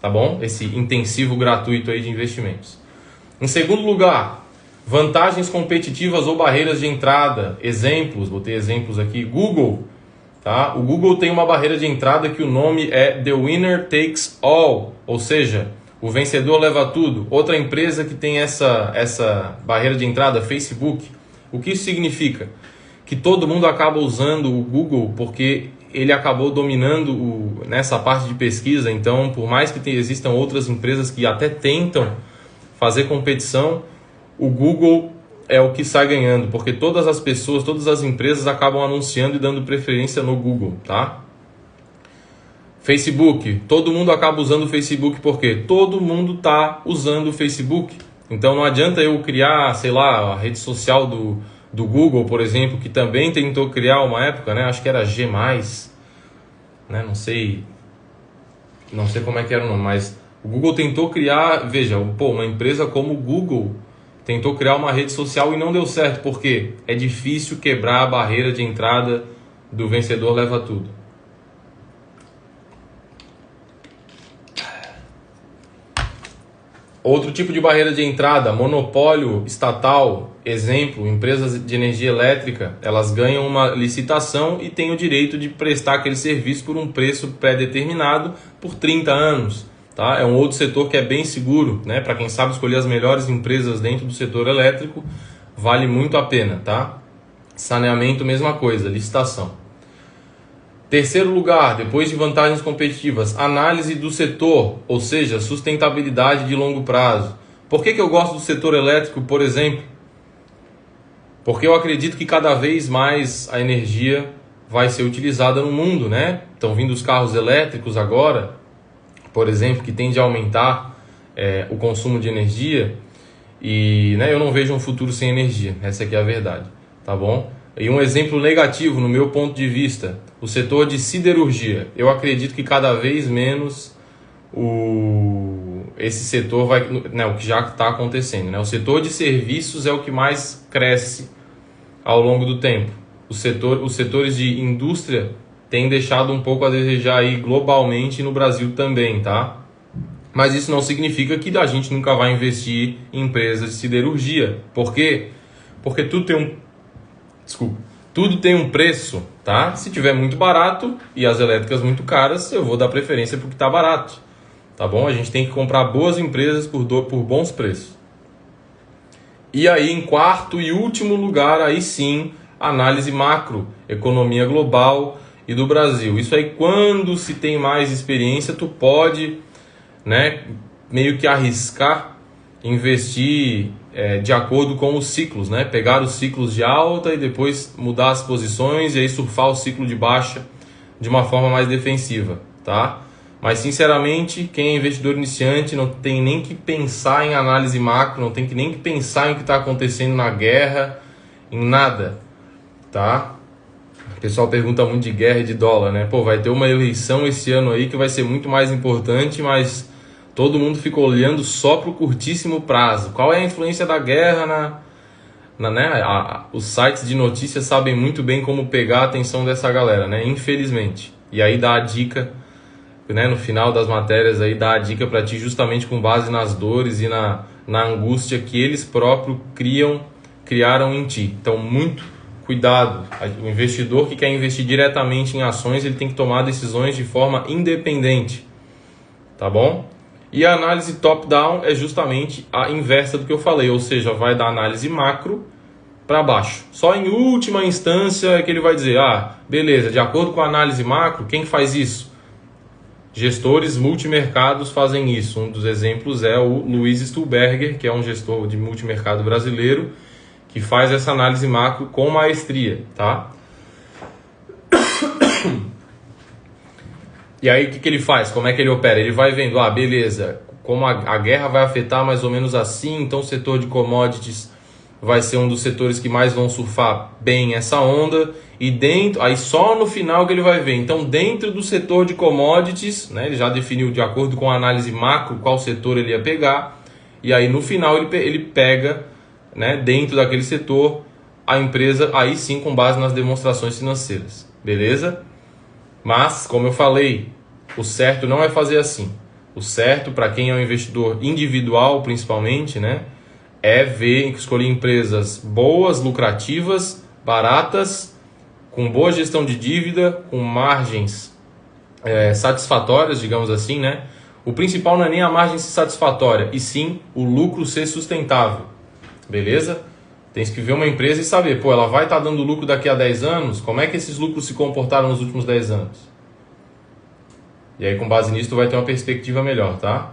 tá bom? Esse intensivo gratuito aí de investimentos. Em segundo lugar, vantagens competitivas ou barreiras de entrada. Exemplos, botei exemplos aqui. Google, tá? O Google tem uma barreira de entrada que o nome é The Winner Takes All, ou seja, o vencedor leva tudo. Outra empresa que tem essa barreira de entrada, Facebook. O que isso significa? Que todo mundo acaba usando o Google porque ele acabou dominando nessa parte de pesquisa. Então, por mais que existam outras empresas que até tentam fazer competição, o Google é o que sai ganhando, porque todas as pessoas, todas as empresas acabam anunciando e dando preferência no Google, tá? Facebook, todo mundo acaba usando o Facebook porque todo mundo está usando o Facebook. Então não adianta eu criar, sei lá, a rede social do Google, por exemplo, que também tentou criar uma época, né? Acho que era G+, né? Não sei como é que era o nome, mas o Google tentou criar, veja, uma empresa como o Google tentou criar uma rede social e não deu certo, porque é difícil quebrar a barreira de entrada do vencedor leva tudo. Outro tipo de barreira de entrada, monopólio estatal, exemplo, empresas de energia elétrica, elas ganham uma licitação e têm o direito de prestar aquele serviço por um preço pré-determinado por 30 anos. Tá? É um outro setor que é bem seguro, né? Para quem sabe escolher as melhores empresas dentro do setor elétrico, vale muito a pena, tá? Saneamento, mesma coisa, licitação. Terceiro lugar, depois de vantagens competitivas, análise do setor, ou seja, sustentabilidade de longo prazo. Por que eu gosto do setor elétrico, por exemplo? Porque eu acredito que cada vez mais a energia vai ser utilizada no mundo, né? Estão vindo os carros elétricos agora, por exemplo, que tende a aumentar o consumo de energia e, né, eu não vejo um futuro sem energia, essa aqui é a verdade, tá bom? E um exemplo negativo no meu ponto de vista, o setor de siderurgia. Eu acredito que cada vez menos esse setor vai, né, o que já está acontecendo, né? O setor de serviços é o que mais cresce ao longo do tempo. Os setores de indústria têm deixado um pouco a desejar aí globalmente e no Brasil também, tá? Mas isso não significa que a gente nunca vai investir em empresas de siderurgia. Por quê? Porque tudo tem um preço, tá? Se tiver muito barato e as elétricas muito caras, eu vou dar preferência para o que está barato, tá bom? A gente tem que comprar boas empresas por bons preços. E aí, em quarto e último lugar, aí sim, análise macro, economia global e do Brasil. Isso aí, quando se tem mais experiência, tu pode, né, meio que arriscar investir de acordo com os ciclos, né? Pegar os ciclos de alta e depois mudar as posições e aí surfar o ciclo de baixa de uma forma mais defensiva, tá? Mas sinceramente, quem é investidor iniciante não tem nem que pensar em análise macro, não tem nem que pensar em o que está acontecendo na guerra, em nada, tá? O pessoal pergunta muito de guerra e de dólar, né? Pô, vai ter uma eleição esse ano aí que vai ser muito mais importante, mas todo mundo fica olhando só para o curtíssimo prazo. Qual é a influência da guerra os sites de notícias sabem muito bem como pegar a atenção dessa galera, né? Infelizmente. E aí dá a dica, né? No final das matérias aí dá a dica para ti justamente com base nas dores e na angústia que eles próprios criaram em ti. Então, muito cuidado. O investidor que quer investir diretamente em ações, ele tem que tomar decisões de forma independente. Tá bom? E a análise top-down é justamente a inversa do que eu falei, ou seja, vai da análise macro para baixo. Só em última instância é que ele vai dizer, beleza, de acordo com a análise macro, quem faz isso? Gestores multimercados fazem isso. Um dos exemplos é o Luiz Stuhlberger, que é um gestor de multimercado brasileiro, que faz essa análise macro com maestria, tá? E aí o que ele faz? Como é que ele opera? Ele vai vendo, beleza, como a guerra vai afetar mais ou menos assim, então o setor de commodities vai ser um dos setores que mais vão surfar bem essa onda, e aí só no final que ele vai ver. Então dentro do setor de commodities, né, ele já definiu de acordo com a análise macro qual setor ele ia pegar, e aí no final ele pega, né, dentro daquele setor a empresa, aí sim com base nas demonstrações financeiras, beleza? Mas, como eu falei, o certo não é fazer assim. O certo, para quem é um investidor individual, principalmente, né, é escolher empresas boas, lucrativas, baratas, com boa gestão de dívida, com margens satisfatórias, digamos assim, né? O principal não é nem a margem ser satisfatória, e sim o lucro ser sustentável, beleza? Tem que ver uma empresa e saber, ela vai estar dando lucro daqui a 10 anos? Como é que esses lucros se comportaram nos últimos 10 anos? E aí, com base nisso, tu vai ter uma perspectiva melhor, tá?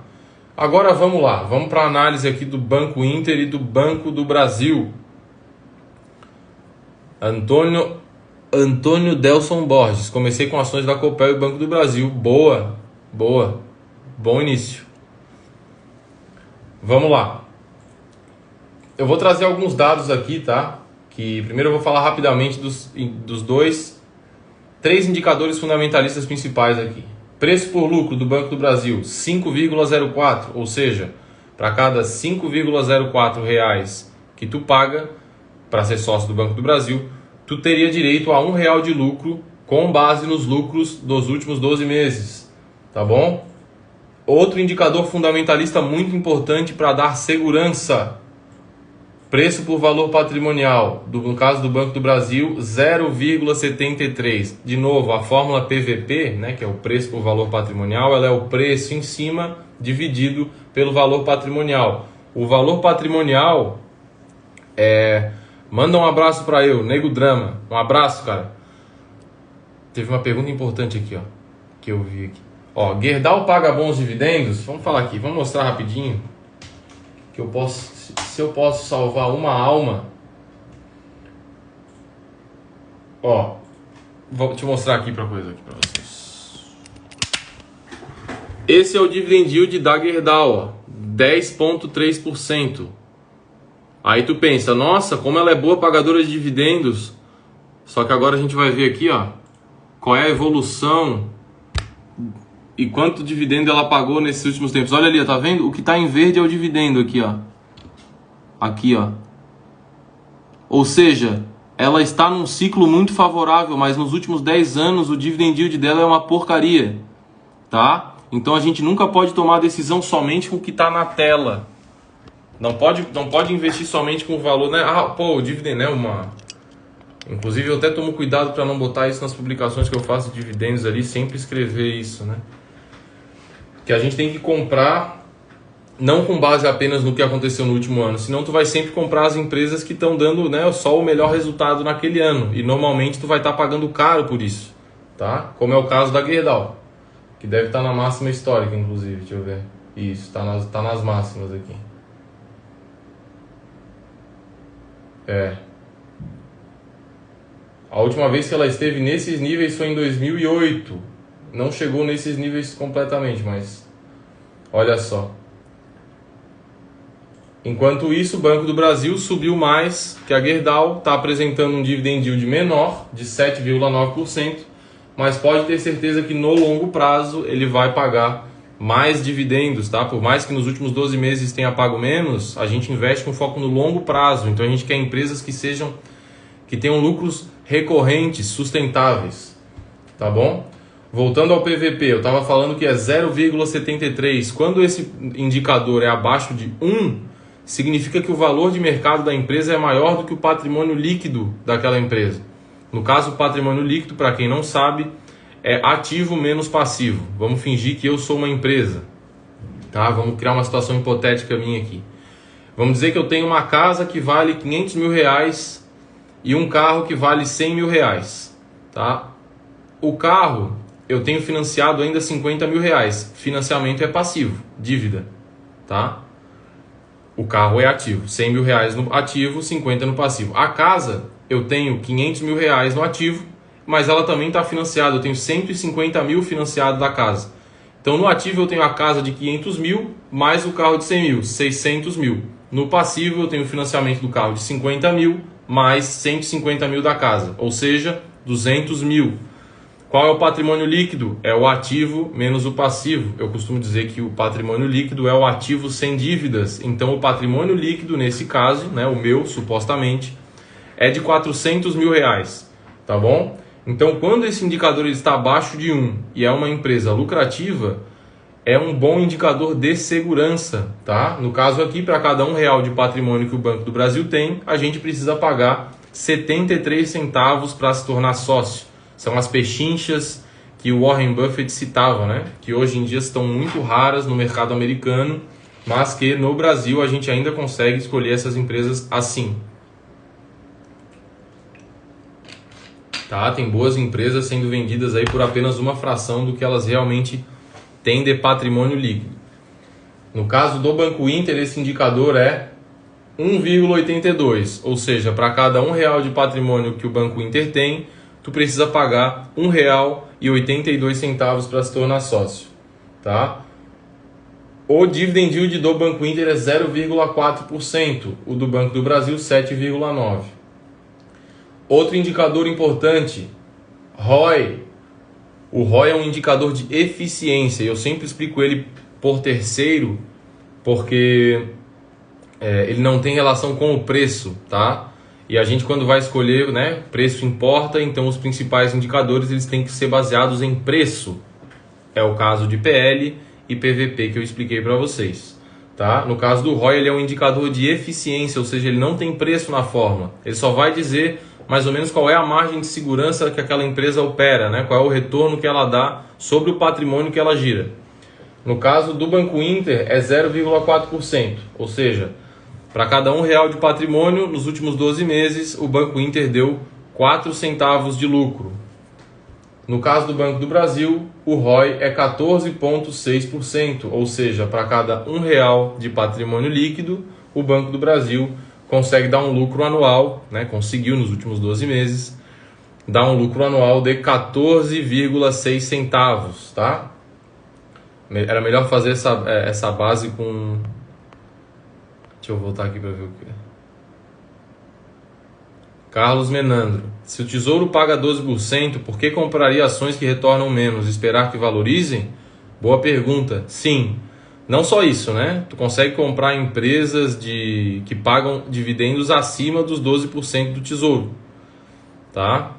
Agora, vamos lá. Vamos para a análise aqui do Banco Inter e do Banco do Brasil. Antônio Delson Borges. Comecei com ações da Copel e Banco do Brasil. Boa. Bom início. Vamos lá. Eu vou trazer alguns dados aqui, tá? Que primeiro eu vou falar rapidamente dos três indicadores fundamentalistas principais aqui. Preço por lucro do Banco do Brasil, 5,04, ou seja, para cada 5,04 reais que tu paga para ser sócio do Banco do Brasil, tu teria direito a R$1 de lucro com base nos lucros dos últimos 12 meses, tá bom? Outro indicador fundamentalista muito importante para dar segurança. Preço por valor patrimonial, no caso do Banco do Brasil, 0,73. De novo, a fórmula PVP, né, que é o preço por valor patrimonial, ela é o preço em cima dividido pelo valor patrimonial. O valor patrimonial manda um abraço para Nego Drama. Um abraço, cara. Teve uma pergunta importante aqui, que eu vi aqui. Gerdau paga bons dividendos? Vamos falar aqui, vamos mostrar rapidinho. Se eu posso salvar uma alma. Vou te mostrar aqui para vocês. Esse é o dividend yield da Gerdau, 10,3%. Aí tu pensa, nossa, como ela é boa pagadora de dividendos. Só que agora a gente vai ver aqui, qual é a evolução e quanto dividendo ela pagou nesses últimos tempos. Olha ali, tá vendo? O que tá em verde é o dividendo aqui, Aqui, Ou seja, ela está num ciclo muito favorável, mas nos últimos 10 anos o dividend yield dela é uma porcaria, tá? Então a gente nunca pode tomar decisão somente com o que está na tela. Não pode investir somente com o valor, né? O dividend, né? Inclusive eu até tomo cuidado para não botar isso nas publicações que eu faço de dividendos ali, sempre escrever isso, né? Que a gente tem que comprar não com base apenas no que aconteceu no último ano, senão tu vai sempre comprar as empresas que estão dando, né, só o melhor resultado naquele ano, e normalmente tu vai estar pagando caro por isso, tá? Como é o caso da Gerdau, que deve estar na máxima histórica, inclusive, deixa eu ver. Isso, tá nas máximas aqui. A última vez que ela esteve nesses níveis foi em 2008. Não chegou nesses níveis completamente, mas olha só. Enquanto isso, o Banco do Brasil subiu mais que a Gerdau, está apresentando um dividend yield menor, de 7,9%, mas pode ter certeza que no longo prazo ele vai pagar mais dividendos, tá? Por mais que nos últimos 12 meses tenha pago menos, a gente investe com foco no longo prazo, então a gente quer empresas que tenham lucros recorrentes, sustentáveis, tá bom? Voltando ao PVP, eu estava falando que é 0,73. Quando esse indicador é abaixo de 1, significa que o valor de mercado da empresa é maior do que o patrimônio líquido daquela empresa. No caso, o patrimônio líquido, para quem não sabe, é ativo menos passivo. Vamos fingir que eu sou uma empresa, tá? Vamos criar uma situação hipotética minha aqui. Vamos dizer que eu tenho uma casa que vale 500 mil reais e um carro que vale 100 mil reais, tá? O carro eu tenho financiado ainda 50 mil reais. Financiamento é passivo, dívida, tá? O carro é ativo, 100 mil reais no ativo, 50 no passivo. A casa, eu tenho 500 mil reais no ativo, mas ela também está financiada. Eu tenho 150 mil financiado da casa. Então no ativo eu tenho a casa de 500 mil, mais o carro de 100 mil, 600 mil. No passivo eu tenho o financiamento do carro de 50 mil, mais 150 mil da casa, ou seja, 200 mil. Qual é o patrimônio líquido? É o ativo menos o passivo. Eu costumo dizer que o patrimônio líquido é o ativo sem dívidas. Então, o patrimônio líquido, nesse caso, né, o meu, supostamente, é de 400 mil reais. Tá bom? Então, quando esse indicador está abaixo de 1 e é uma empresa lucrativa, é um bom indicador de segurança. Tá? No caso aqui, para cada R$1 de patrimônio que o Banco do Brasil tem, a gente precisa pagar 73 centavos para se tornar sócio. São as pechinchas que o Warren Buffett citava, né? Que hoje em dia estão muito raras no mercado americano, mas que no Brasil a gente ainda consegue escolher essas empresas assim. Tá? Tem boas empresas sendo vendidas aí por apenas uma fração do que elas realmente têm de patrimônio líquido. No caso do Banco Inter, esse indicador é 1,82, ou seja, para cada R$1 de patrimônio que o Banco Inter tem, tu precisa pagar R$1,82 para se tornar sócio, tá? O dividend yield do Banco Inter é 0,4%, o do Banco do Brasil 7,9%. Outro indicador importante, ROI. O ROI é um indicador de eficiência, eu sempre explico ele por terceiro, porque ele não tem relação com o preço, tá? E a gente, quando vai escolher, né, preço importa, então os principais indicadores eles têm que ser baseados em preço. É o caso de PL e PVP que eu expliquei para vocês. Tá? No caso do ROI, ele é um indicador de eficiência, ou seja, ele não tem preço na fórmula. Ele só vai dizer mais ou menos qual é a margem de segurança que aquela empresa opera, né? Qual é o retorno que ela dá sobre o patrimônio que ela gira. No caso do Banco Inter, é 0,4%, ou seja, para cada R$1 de patrimônio, nos últimos 12 meses, o Banco Inter deu 4 centavos de lucro. No caso do Banco do Brasil, o ROI é 14,6%, ou seja, para cada R$1 de patrimônio líquido, o Banco do Brasil consegue dar um lucro anual, né, conseguiu nos últimos 12 meses, dar um lucro anual de 14,6 centavos. Tá? Era melhor fazer essa base com... Deixa eu voltar aqui para ver o que é. Carlos Menandro. Se o Tesouro paga 12%, por que compraria ações que retornam menos? Esperar que valorizem? Boa pergunta. Sim. Não só isso, né? Tu consegue comprar empresas que pagam dividendos acima dos 12% do Tesouro. Tá?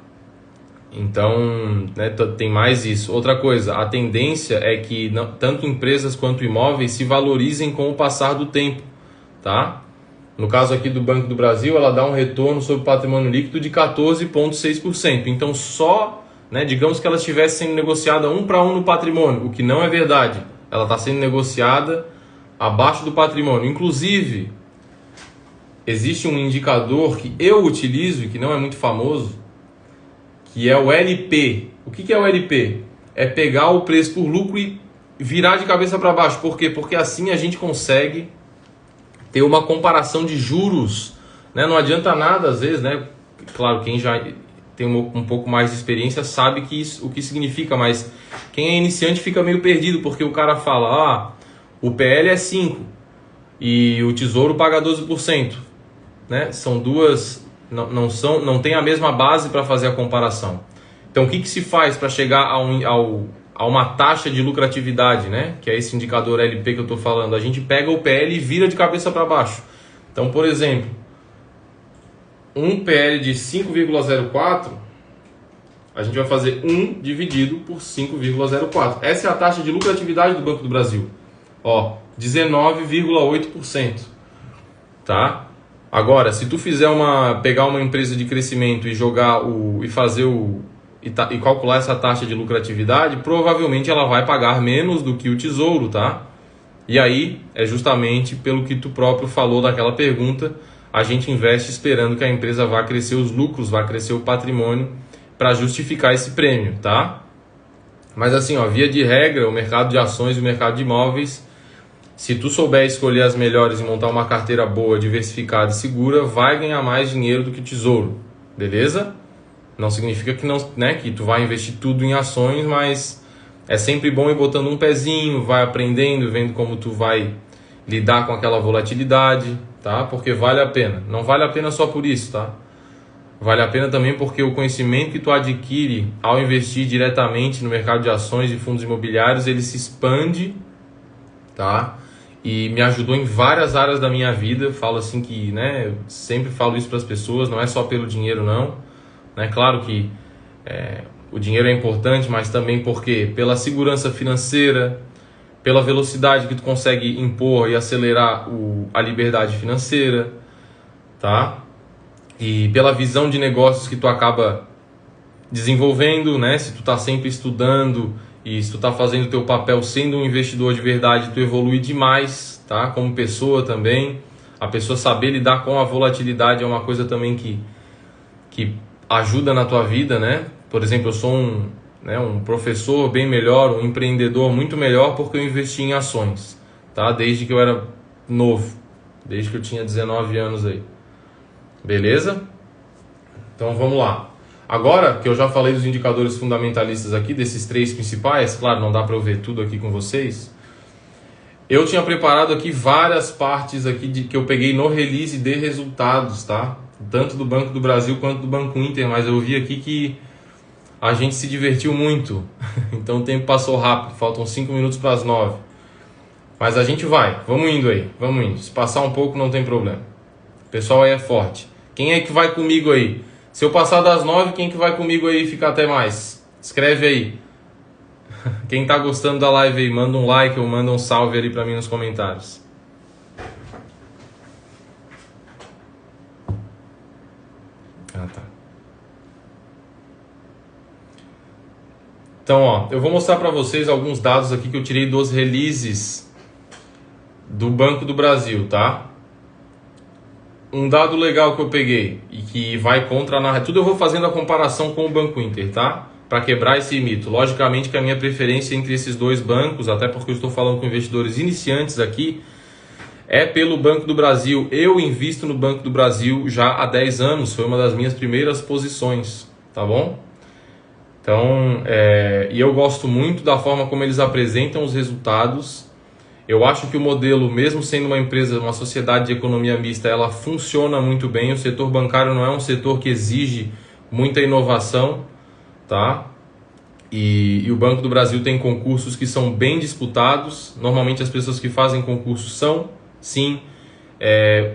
Então, né, tem mais isso. Outra coisa, a tendência é que tanto empresas quanto imóveis se valorizem com o passar do tempo. Tá? No caso aqui do Banco do Brasil, ela dá um retorno sobre o patrimônio líquido de 14,6%. Então, só, né, digamos que ela estivesse sendo negociada 1 para 1 no patrimônio, o que não é verdade. Ela está sendo negociada abaixo do patrimônio. Inclusive, existe um indicador que eu utilizo e que não é muito famoso, que é o LP. O que é o LP? É pegar o preço por lucro e virar de cabeça para baixo. Por quê? Porque assim a gente consegue ter uma comparação de juros, né? Não adianta nada, às vezes, né? Claro, quem já tem um pouco mais de experiência sabe que o que significa, mas quem é iniciante fica meio perdido, porque o cara fala, o PL é 5 e o Tesouro paga 12%, né? São duas, não tem a mesma base para fazer a comparação. Então, o que se faz para chegar a uma taxa de lucratividade, né? Que é esse indicador LP que eu estou falando? A gente pega o PL e vira de cabeça para baixo. Então, por exemplo, um PL de 5,04, a gente vai fazer 1 dividido por 5,04. Essa é a taxa de lucratividade do Banco do Brasil. 19,8%. Tá? Agora, se tu fizer pegar uma empresa de crescimento e e calcular essa taxa de lucratividade, provavelmente ela vai pagar menos do que o Tesouro, tá? E aí, é justamente pelo que tu próprio falou daquela pergunta, a gente investe esperando que a empresa vá crescer os lucros, vá crescer o patrimônio para justificar esse prêmio, tá? Mas assim, via de regra, o mercado de ações e o mercado de imóveis, se tu souber escolher as melhores e montar uma carteira boa, diversificada e segura, vai ganhar mais dinheiro do que o Tesouro, beleza? Não significa que, que tu vai investir tudo em ações, mas é sempre bom ir botando um pezinho, vai aprendendo, vendo como tu vai lidar com aquela volatilidade, tá? Porque vale a pena. Não vale a pena só por isso, tá? Vale a pena também porque o conhecimento que tu adquire ao investir diretamente no mercado de ações e fundos imobiliários, ele se expande, tá? E me ajudou em várias áreas da minha vida. Falo assim que, né, eu sempre falo isso para as pessoas, não é só pelo dinheiro não, né? Claro que o dinheiro é importante, mas também porque pela segurança financeira, pela velocidade que tu consegue impor e acelerar a liberdade financeira, tá? E pela visão de negócios que tu acaba desenvolvendo, né? Se tu tá sempre estudando e se tu tá fazendo o teu papel sendo um investidor de verdade, tu evolui demais, tá? Como pessoa também. A pessoa saber lidar com a volatilidade é uma coisa também que ajuda na tua vida, né? Por exemplo, eu sou um professor bem melhor, um empreendedor muito melhor porque eu investi em ações, tá? Desde que eu era novo, desde que eu tinha 19 anos aí. Beleza? Então vamos lá. Agora que eu já falei dos indicadores fundamentalistas aqui, desses 3 principais, claro, não dá para eu ver tudo aqui com vocês. Eu tinha preparado aqui várias partes aqui que eu peguei no release de resultados, tá? Tanto do Banco do Brasil quanto do Banco Inter, mas eu vi aqui que a gente se divertiu muito. Então o tempo passou rápido, faltam 5 minutos para as 9. Mas a gente vai, vamos indo aí, vamos indo. Se passar um pouco não tem problema. O pessoal aí é forte. Quem é que vai comigo aí? Se eu passar das 9, quem que vai comigo aí e ficar até mais? Escreve aí. Quem tá gostando da live aí, manda um like ou manda um salve ali para mim nos comentários. Tá. Então, eu vou mostrar para vocês alguns dados aqui que eu tirei dos releases do Banco do Brasil, tá? Um dado legal que eu peguei e que vai contra a narrativa. Tudo eu vou fazendo a comparação com o Banco Inter, tá? Para quebrar esse mito. Logicamente que a minha preferência entre esses dois bancos, até porque eu estou falando com investidores iniciantes aqui, é pelo Banco do Brasil. Eu invisto no Banco do Brasil já há 10 anos. Foi uma das minhas primeiras posições, tá bom? Então, e eu gosto muito da forma como eles apresentam os resultados. Eu acho que o modelo, mesmo sendo uma empresa, uma sociedade de economia mista, ela funciona muito bem. O setor bancário não é um setor que exige muita inovação, tá? E o Banco do Brasil tem concursos que são bem disputados. Normalmente as pessoas que fazem concursos são, sim,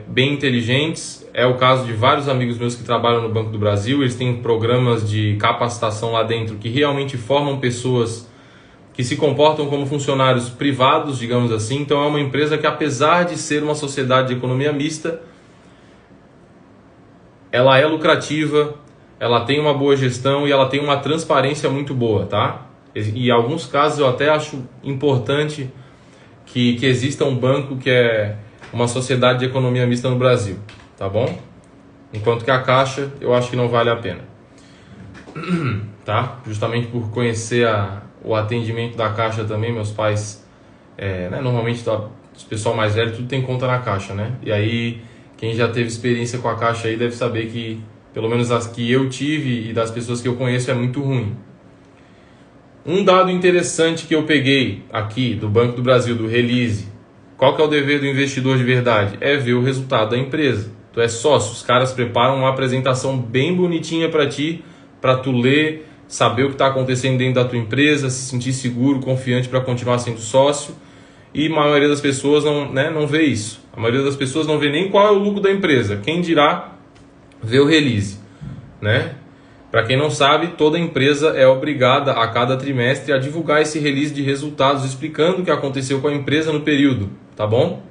bem inteligentes. É o caso de vários amigos meus que trabalham no Banco do Brasil. Eles têm programas de capacitação lá dentro que realmente formam pessoas que se comportam como funcionários privados, digamos assim. Então é uma empresa que, apesar de ser uma sociedade de economia mista, ela é lucrativa, ela tem uma boa gestão e ela tem uma transparência muito boa, tá? E em alguns casos eu até acho importante que exista um banco que é uma sociedade de economia mista no Brasil, tá bom? Enquanto que a Caixa, eu acho que não vale a pena, tá? Justamente por conhecer o atendimento da Caixa também, meus pais, né, normalmente o pessoal mais velho tudo tem conta na Caixa, né? E aí, quem já teve experiência com a Caixa aí deve saber que, pelo menos as que eu tive e das pessoas que eu conheço, é muito ruim. Um dado interessante que eu peguei aqui do Banco do Brasil, do Release, qual que é o dever do investidor de verdade? É ver o resultado da empresa. Tu é sócio, os caras preparam uma apresentação bem bonitinha para ti, para tu ler, saber o que está acontecendo dentro da tua empresa, se sentir seguro, confiante para continuar sendo sócio. E a maioria das pessoas não vê isso. A maioria das pessoas não vê nem qual é o lucro da empresa. Quem dirá ver o Release, né? Para quem não sabe, toda empresa é obrigada a cada trimestre a divulgar esse release de resultados explicando o que aconteceu com a empresa no período, tá bom?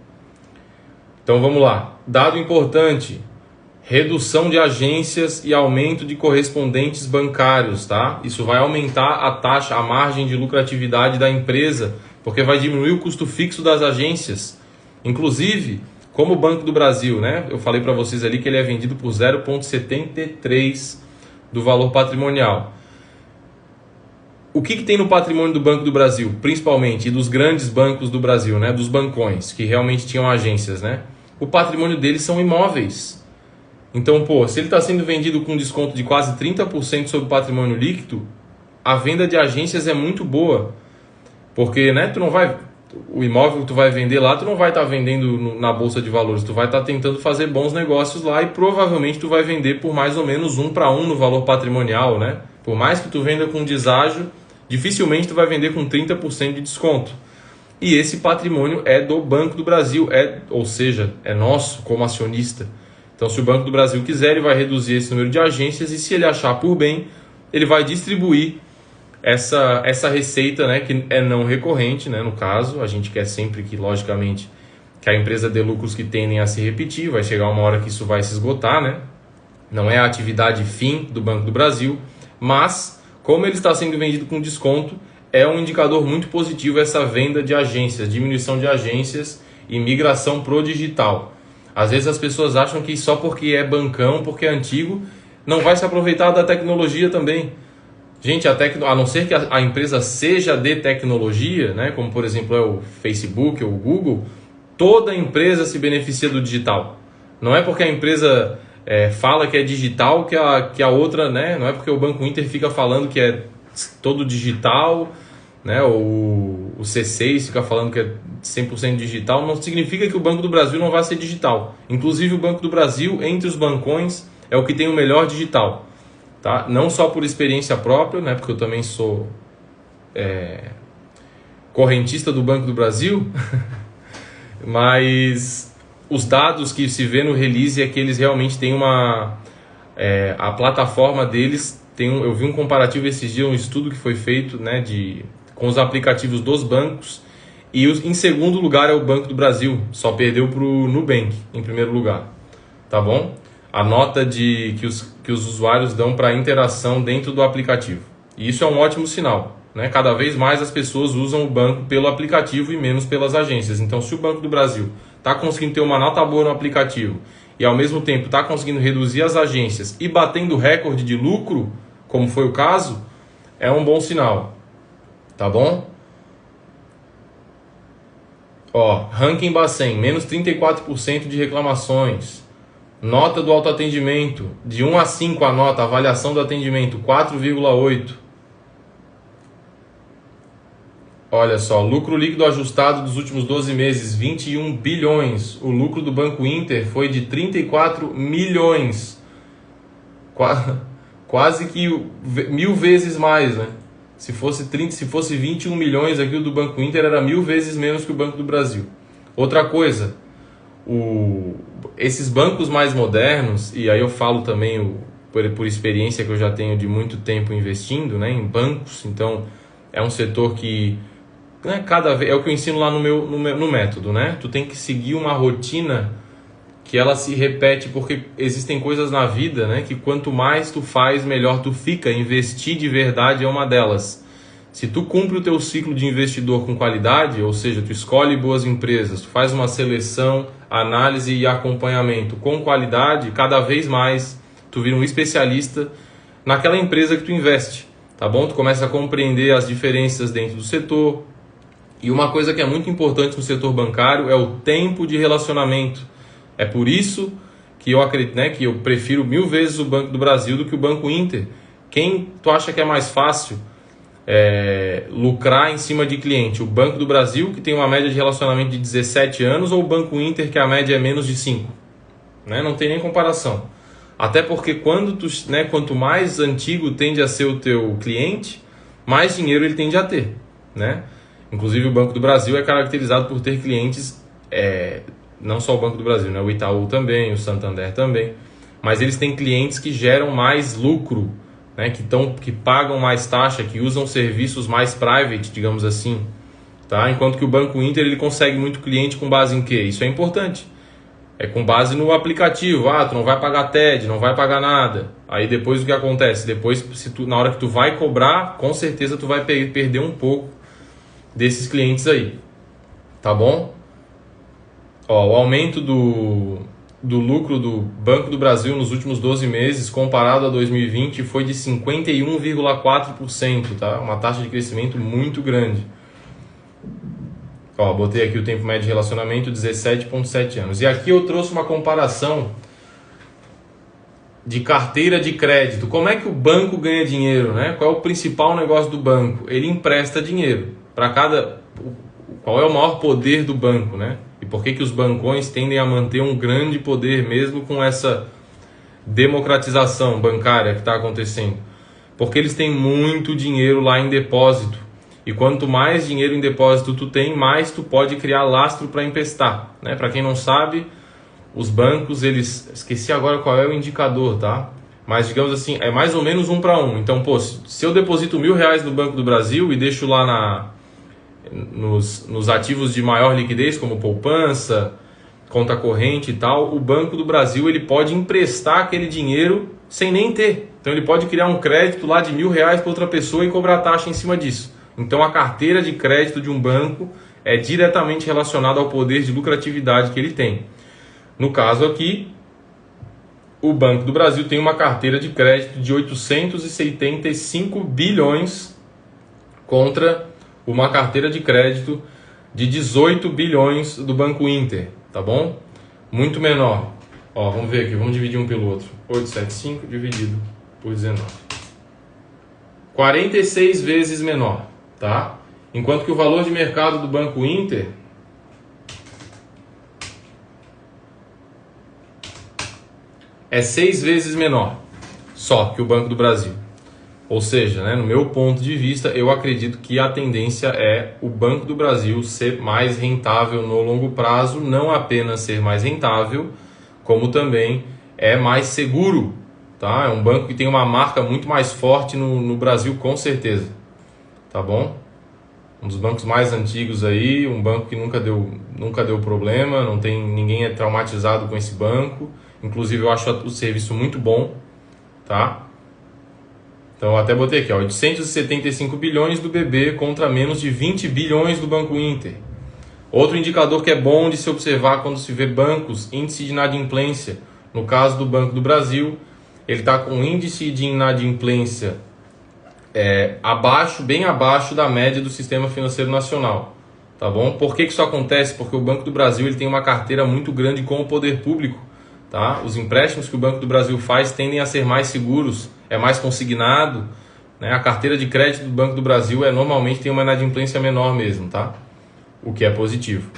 Então vamos lá. Dado importante: redução de agências e aumento de correspondentes bancários, tá? Isso vai aumentar a taxa, a margem de lucratividade da empresa, porque vai diminuir o custo fixo das agências. Inclusive, como o Banco do Brasil, né? Eu falei para vocês ali que ele é vendido por 0,73 do valor patrimonial. O que tem no patrimônio do Banco do Brasil, principalmente, e dos grandes bancos do Brasil, né? Dos bancões, que realmente tinham agências, né? O patrimônio deles são imóveis. Então, se ele está sendo vendido com desconto de quase 30% sobre o patrimônio líquido, a venda de agências é muito boa. Porque, né, o imóvel que tu vai vender lá, tu não vai estar vendendo na Bolsa de Valores, tu vai estar tentando fazer bons negócios lá e provavelmente tu vai vender por mais ou menos 1 para 1 no valor patrimonial, né? Por mais que tu venda com deságio, dificilmente tu vai vender com 30% de desconto. E esse patrimônio é do Banco do Brasil, ou seja, é nosso como acionista. Então, se o Banco do Brasil quiser, ele vai reduzir esse número de agências e, se ele achar por bem, ele vai distribuir essa receita, né, que é não recorrente, né, no caso. A gente quer sempre que, logicamente, que a empresa dê lucros que tendem a se repetir. Vai chegar uma hora que isso vai se esgotar, né? Não é a atividade fim do Banco do Brasil, mas, como ele está sendo vendido com desconto, é um indicador muito positivo essa venda de agências, diminuição de agências e migração pro digital. Às vezes as pessoas acham que só porque é bancão, porque é antigo, não vai se aproveitar da tecnologia também. Gente, a não ser que a empresa seja de tecnologia, né, como por exemplo é o Facebook ou o Google, toda empresa se beneficia do digital. Não é porque a empresa fala que é digital que a outra, né, não é porque o Banco Inter fica falando que é todo digital, né, ou o C6 fica falando que é 100% digital, não significa que o Banco do Brasil não vai ser digital. Inclusive o Banco do Brasil, entre os bancões, é o que tem o melhor digital. Tá? Não só por experiência própria, né, porque eu também sou correntista do Banco do Brasil, mas os dados que se vê no release é que eles realmente têm a plataforma deles, eu vi um comparativo esses dias, um estudo que foi feito, né, com os aplicativos dos bancos, e em segundo lugar é o Banco do Brasil, só perdeu para o Nubank em primeiro lugar, tá bom? A nota que os usuários dão para a interação dentro do aplicativo. E isso é um ótimo sinal, né? Cada vez mais as pessoas usam o banco pelo aplicativo e menos pelas agências. Então, se o Banco do Brasil está conseguindo ter uma nota boa no aplicativo e, ao mesmo tempo, está conseguindo reduzir as agências e batendo recorde de lucro, como foi o caso, é um bom sinal. Tá bom? Ranking Bacen, menos 34% de reclamações. Nota do autoatendimento, de 1 a 5 a nota, avaliação do atendimento, 4,8. Olha só, lucro líquido ajustado dos últimos 12 meses, 21 bilhões. O lucro do Banco Inter foi de 34 milhões. Quase que 1000 vezes mais, né? Se fosse 21 milhões aqui, o do Banco Inter era 1000 vezes menos que o Banco do Brasil. Outra coisa, esses bancos mais modernos, e aí eu falo também por experiência que eu já tenho de muito tempo investindo, né, em bancos, então é um setor que, né, cada vez, é o que eu ensino lá no método, né? Tu tem que seguir uma rotina que ela se repete, porque existem coisas na vida, né, que quanto mais tu faz, melhor tu fica. Investir de verdade é uma delas. Se tu cumpre o teu ciclo de investidor com qualidade, ou seja, tu escolhe boas empresas, tu faz uma seleção, análise e acompanhamento com qualidade, cada vez mais tu vira um especialista naquela empresa que tu investe, tá bom? Tu começa a compreender as diferenças dentro do setor. E uma coisa que é muito importante no setor bancário é o tempo de relacionamento. É por isso que eu acredito, né, que eu prefiro 1000 vezes o Banco do Brasil do que o Banco Inter. Quem tu acha que é mais fácil lucrar em cima de cliente? O Banco do Brasil, que tem uma média de relacionamento de 17 anos, ou o Banco Inter, que a média é menos de 5? Né? Não tem nem comparação. Até porque quanto mais antigo tende a ser o teu cliente, mais dinheiro ele tende a ter. Né? Inclusive o Banco do Brasil é caracterizado por ter clientes, não só o Banco do Brasil, né? O Itaú também, o Santander também, mas eles têm clientes que geram mais lucro, né? que pagam mais taxa, que usam serviços mais private, digamos assim. Tá? Enquanto que o Banco Inter ele consegue muito cliente com base em quê? Isso é importante. É com base no aplicativo. Tu não vai pagar TED, não vai pagar nada. Aí depois o que acontece? Depois, na hora que tu vai cobrar, com certeza tu vai perder um pouco desses clientes aí. Tá bom? O aumento do lucro do Banco do Brasil nos últimos 12 meses, comparado a 2020, foi de 51,4%. Tá? Uma taxa de crescimento muito grande. Botei aqui o tempo médio de relacionamento, 17,7 anos. E aqui eu trouxe uma comparação de carteira de crédito. Como é que o banco ganha dinheiro? Né? Qual é o principal negócio do banco? Ele empresta dinheiro. Qual é o maior poder do banco? Né? E por que os bancões tendem a manter um grande poder mesmo com essa democratização bancária que está acontecendo? Porque eles têm muito dinheiro lá em depósito. E quanto mais dinheiro em depósito tu tem, mais tu pode criar lastro para emprestar. Né? Para quem não sabe, os bancos, esqueci agora qual é o indicador, tá? Mas digamos assim, é mais ou menos 1 para 1. Então, se eu deposito R$1.000 no Banco do Brasil e deixo lá nos ativos de maior liquidez, como poupança, conta corrente e tal, o Banco do Brasil ele pode emprestar aquele dinheiro sem nem ter. Então ele pode criar um crédito lá de R$1.000 para outra pessoa e cobrar taxa em cima disso. Então a carteira de crédito de um banco é diretamente relacionada ao poder de lucratividade que ele tem. No caso aqui, o Banco do Brasil tem uma carteira de crédito de 875 bilhões contra uma carteira de crédito de 18 bilhões do Banco Inter, tá bom? Muito menor. Vamos ver aqui, vamos dividir um pelo outro. 875 dividido por 19. 46 vezes menor. Tá? Enquanto que o valor de mercado do Banco Inter é 6 vezes menor só que o Banco do Brasil. Ou seja, né, no meu ponto de vista, eu acredito que a tendência é o Banco do Brasil ser mais rentável no longo prazo, não apenas ser mais rentável, como também é mais seguro. Tá? É um banco que tem uma marca muito mais forte no Brasil, com certeza. Tá bom? Um dos bancos mais antigos aí, um banco que nunca deu problema, ninguém é traumatizado com esse banco. Inclusive eu acho o serviço muito bom, tá? Então eu até botei aqui, 875 bilhões do BB contra menos de 20 bilhões do Banco Inter. Outro indicador que é bom de se observar quando se vê bancos, índice de inadimplência. No caso do Banco do Brasil, ele está com um índice de inadimplência bem abaixo da média do sistema financeiro nacional, tá bom? Por que isso acontece? Porque o Banco do Brasil ele tem uma carteira muito grande com o poder público, tá? Os empréstimos que o Banco do Brasil faz tendem a ser mais seguros, é mais consignado, né? A carteira de crédito do Banco do Brasil normalmente tem uma inadimplência menor mesmo, tá? O que é positivo.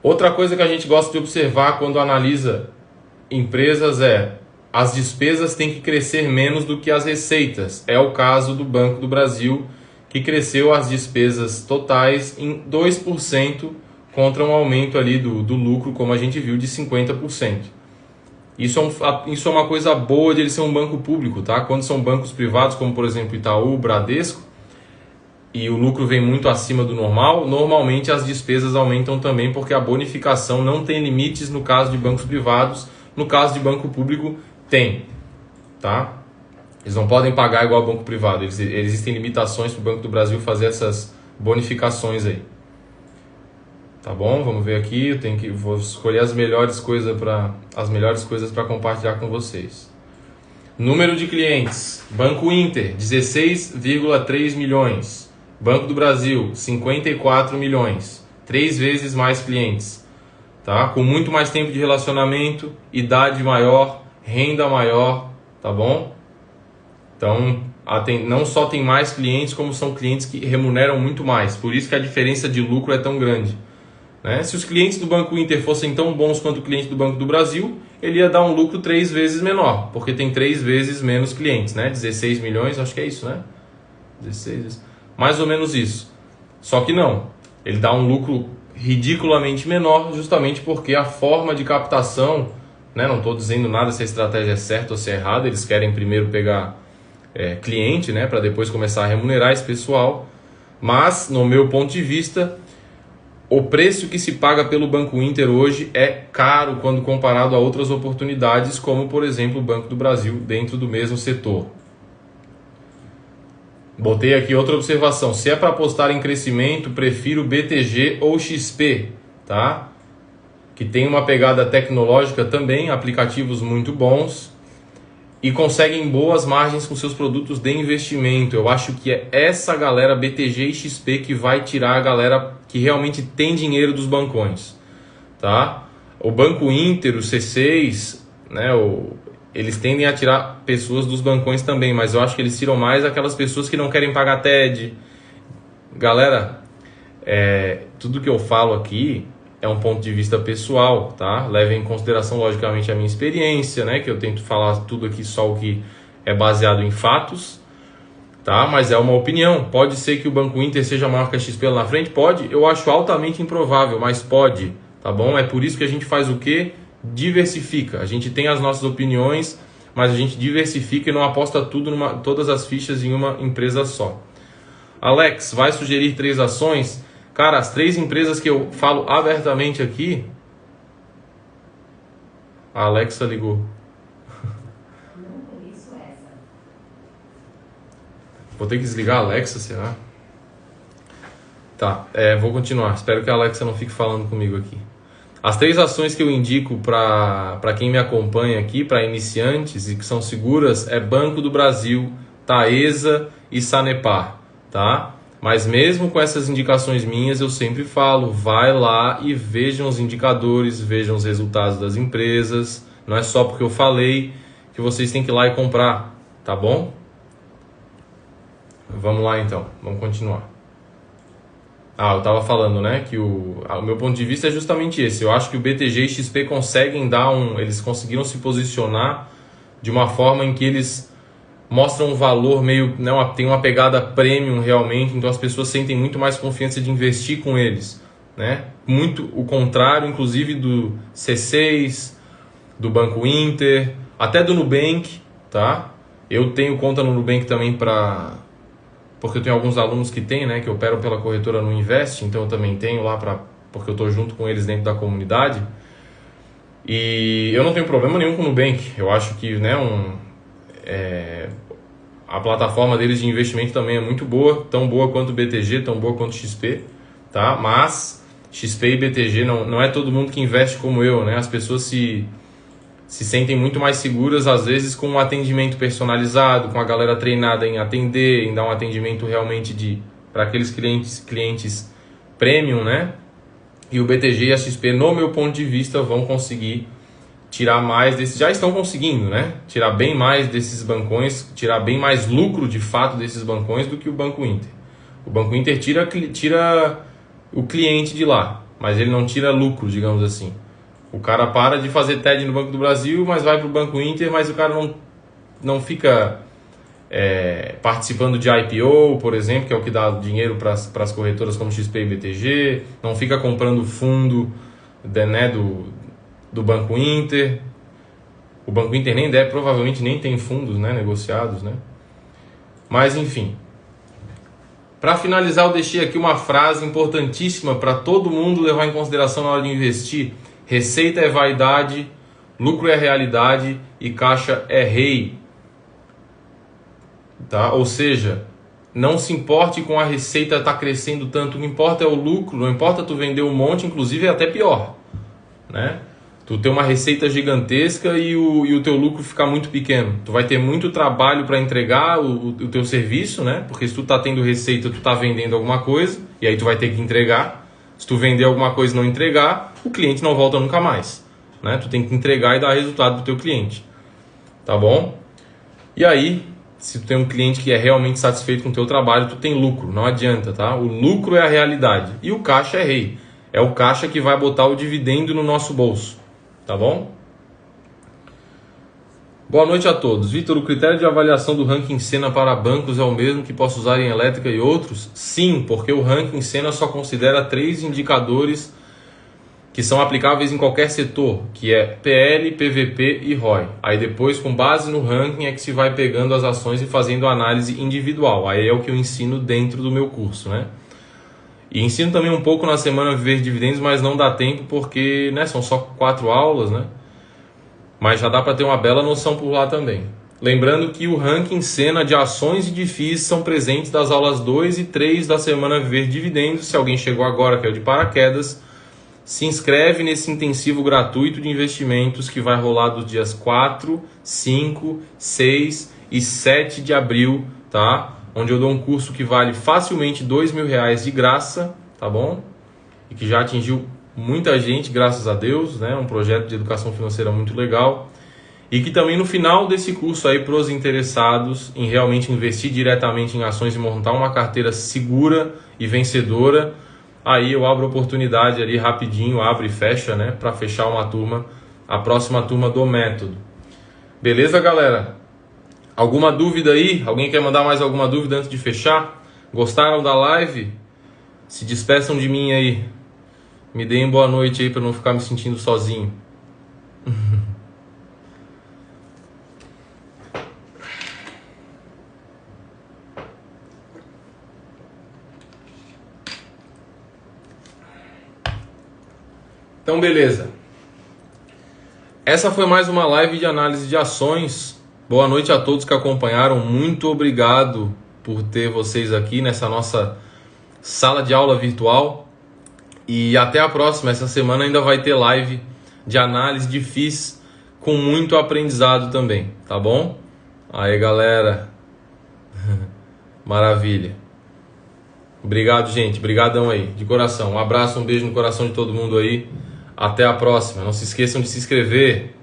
Outra coisa que a gente gosta de observar quando analisa empresas as despesas têm que crescer menos do que as receitas. É o caso do Banco do Brasil, que cresceu as despesas totais em 2% contra um aumento ali do lucro, como a gente viu, de 50%. Isso é uma coisa boa de ele ser um banco público, tá? Quando são bancos privados, como por exemplo Itaú, Bradesco, e o lucro vem muito acima do normal, normalmente as despesas aumentam também, porque a bonificação não tem limites no caso de bancos privados, no caso de banco público tem, tá? Eles não podem pagar igual ao banco privado. Existem limitações para o Banco do Brasil fazer essas bonificações aí. Tá bom? Vamos ver aqui. Vou escolher as melhores coisas para compartilhar com vocês. Número de clientes. Banco Inter, 16,3 milhões. Banco do Brasil, 54 milhões. 3 vezes mais clientes. Tá? Com muito mais tempo de relacionamento, idade maior, renda maior. Tá bom? Então, não só tem mais clientes, como são clientes que remuneram muito mais. Por isso que a diferença de lucro é tão grande. Né? Se os clientes do Banco Inter fossem tão bons quanto o cliente do Banco do Brasil, ele ia dar um lucro 3 vezes menor, porque tem 3 vezes menos clientes. Né? 16 milhões, acho que é isso, né? 16, mais ou menos isso. Só que não. Ele dá um lucro ridiculamente menor, justamente porque a forma de captação, né? Não estou dizendo nada se a estratégia é certa ou se é errada, eles querem primeiro pegar cliente, né, para depois começar a remunerar esse pessoal, mas no meu ponto de vista, o preço que se paga pelo Banco Inter hoje é caro quando comparado a outras oportunidades, como por exemplo o Banco do Brasil dentro do mesmo setor. Botei aqui outra observação, se é para apostar em crescimento, prefiro BTG ou XP, tá? Que tem uma pegada tecnológica também, aplicativos muito bons, e conseguem boas margens com seus produtos de investimento. Eu acho que é essa galera BTG e XP que vai tirar a galera que realmente tem dinheiro dos bancões. Tá? O Banco Inter, o C6, né, eles tendem a tirar pessoas dos bancões também, mas eu acho que eles tiram mais aquelas pessoas que não querem pagar TED. Galera, tudo que eu falo aqui é um ponto de vista pessoal, tá? Levem em consideração, logicamente, a minha experiência, né? Que eu tento falar tudo aqui só o que é baseado em fatos, tá? Mas é uma opinião. Pode ser que o Banco Inter seja maior que a XP lá na frente? Pode. Eu acho altamente improvável, mas pode, tá bom? É por isso que a gente faz o quê? Diversifica. A gente tem as nossas opiniões, mas a gente diversifica e não aposta todas as fichas em uma empresa só. Alex, vai sugerir 3 ações? Cara, as 3 empresas que eu falo abertamente aqui... A Alexa ligou. Não conheço essa. Vou ter que desligar a Alexa, será? Tá, vou continuar. Espero que a Alexa não fique falando comigo aqui. As 3 ações que eu indico para quem me acompanha aqui, para iniciantes e que são seguras, é Banco do Brasil, Taesa e Sanepar, tá? Mas mesmo com essas indicações minhas, eu sempre falo, vai lá e vejam os indicadores, vejam os resultados das empresas. Não é só porque eu falei que vocês têm que ir lá e comprar, tá bom? Vamos lá então, vamos continuar. Eu estava falando, né, que o meu ponto de vista é justamente esse. Eu acho que o BTG e XP conseguem eles conseguiram se posicionar de uma forma em que eles mostram um valor meio, né, tem uma pegada premium realmente, então as pessoas sentem muito mais confiança de investir com eles, né? Muito o contrário, inclusive do C6, do Banco Inter, até do Nubank, tá? Eu tenho conta no Nubank também porque eu tenho alguns alunos que têm, né, que operam pela corretora no Invest, então eu também tenho lá porque eu estou junto com eles dentro da comunidade. E eu não tenho problema nenhum com o Nubank. Eu acho que, né, a plataforma deles de investimento também é muito boa, tão boa quanto o BTG, tão boa quanto o XP, tá? Mas XP e BTG não é todo mundo que investe como eu, né? As pessoas se sentem muito mais seguras, às vezes, com um atendimento personalizado, com a galera treinada em atender, em dar um atendimento realmente para aqueles clientes premium, né? E o BTG e a XP, no meu ponto de vista, vão conseguir tirar mais desses, já estão conseguindo, né? Tirar bem mais desses bancões, tirar bem mais lucro de fato desses bancões do que o Banco Inter. O Banco Inter tira o cliente de lá, mas ele não tira lucro, digamos assim. O cara para de fazer TED no Banco do Brasil, mas vai para o Banco Inter, mas o cara não fica participando de IPO, por exemplo, que é o que dá dinheiro para as corretoras como XP e BTG, não fica comprando fundo do Banco Inter. O Banco Inter provavelmente nem tem fundos, né, negociados, né? Mas enfim. Para finalizar, eu deixei aqui uma frase importantíssima para todo mundo levar em consideração na hora de investir. Receita é vaidade, lucro é realidade e caixa é rei. tá? Ou seja, não se importe com a receita estar crescendo tanto, o que importa é o lucro, não importa tu vender um monte, inclusive é até pior, né? Tu ter uma receita gigantesca e o teu lucro ficar muito pequeno. Tu vai ter muito trabalho para entregar o teu serviço, né? Porque se tu tá tendo receita, tu tá vendendo alguma coisa, e aí tu vai ter que entregar. Se tu vender alguma coisa e não entregar, o cliente não volta nunca mais, né? Tu tem que entregar e dar resultado pro teu cliente, tá bom? E aí, se tu tem um cliente que é realmente satisfeito com o teu trabalho, tu tem lucro, não adianta, tá? O lucro é a realidade e o caixa é rei. É o caixa que vai botar o dividendo no nosso bolso. Tá bom? Boa noite a todos. Vitor, o critério de avaliação do ranking Sena para bancos é o mesmo que posso usar em elétrica e outros? Sim, porque o ranking Sena só considera 3 indicadores que são aplicáveis em qualquer setor, que é PL, PVP e ROI. Aí depois, com base no ranking, é que se vai pegando as ações e fazendo análise individual. Aí é o que eu ensino dentro do meu curso, né? E ensino também um pouco na semana Viver de Dividendos, mas não dá tempo porque, né, são só 4 aulas, né? Mas já dá para ter uma bela noção por lá também. Lembrando que o ranking Sena de ações e de FIIs são presentes das aulas 2 e 3 da semana Viver de Dividendos. Se alguém chegou agora, que é o de paraquedas, se inscreve nesse intensivo gratuito de investimentos que vai rolar dos dias 4, 5, 6 e 7 de abril, tá? Onde eu dou um curso que vale facilmente R$2.000 de graça, tá bom? E que já atingiu muita gente, graças a Deus, né? Um projeto de educação financeira muito legal. E que também no final desse curso aí, para os interessados em realmente investir diretamente em ações e montar uma carteira segura e vencedora, aí eu abro oportunidade ali rapidinho, abre e fecha, né? Para fechar uma turma, a próxima turma do método. Beleza, galera? Alguma dúvida aí? Alguém quer mandar mais alguma dúvida antes de fechar? Gostaram da live? Se despeçam de mim aí. Me deem boa noite aí para não ficar me sentindo sozinho. Então, beleza. Essa foi mais uma live de análise de ações. Boa noite a todos que acompanharam. Muito obrigado por ter vocês aqui nessa nossa sala de aula virtual. E até a próxima. Essa semana ainda vai ter live de análise de FIIs com muito aprendizado também, tá bom? Aí, galera. Maravilha. Obrigado, gente. Obrigadão aí, de coração. Um abraço, um beijo no coração de todo mundo aí. Até a próxima. Não se esqueçam de se inscrever.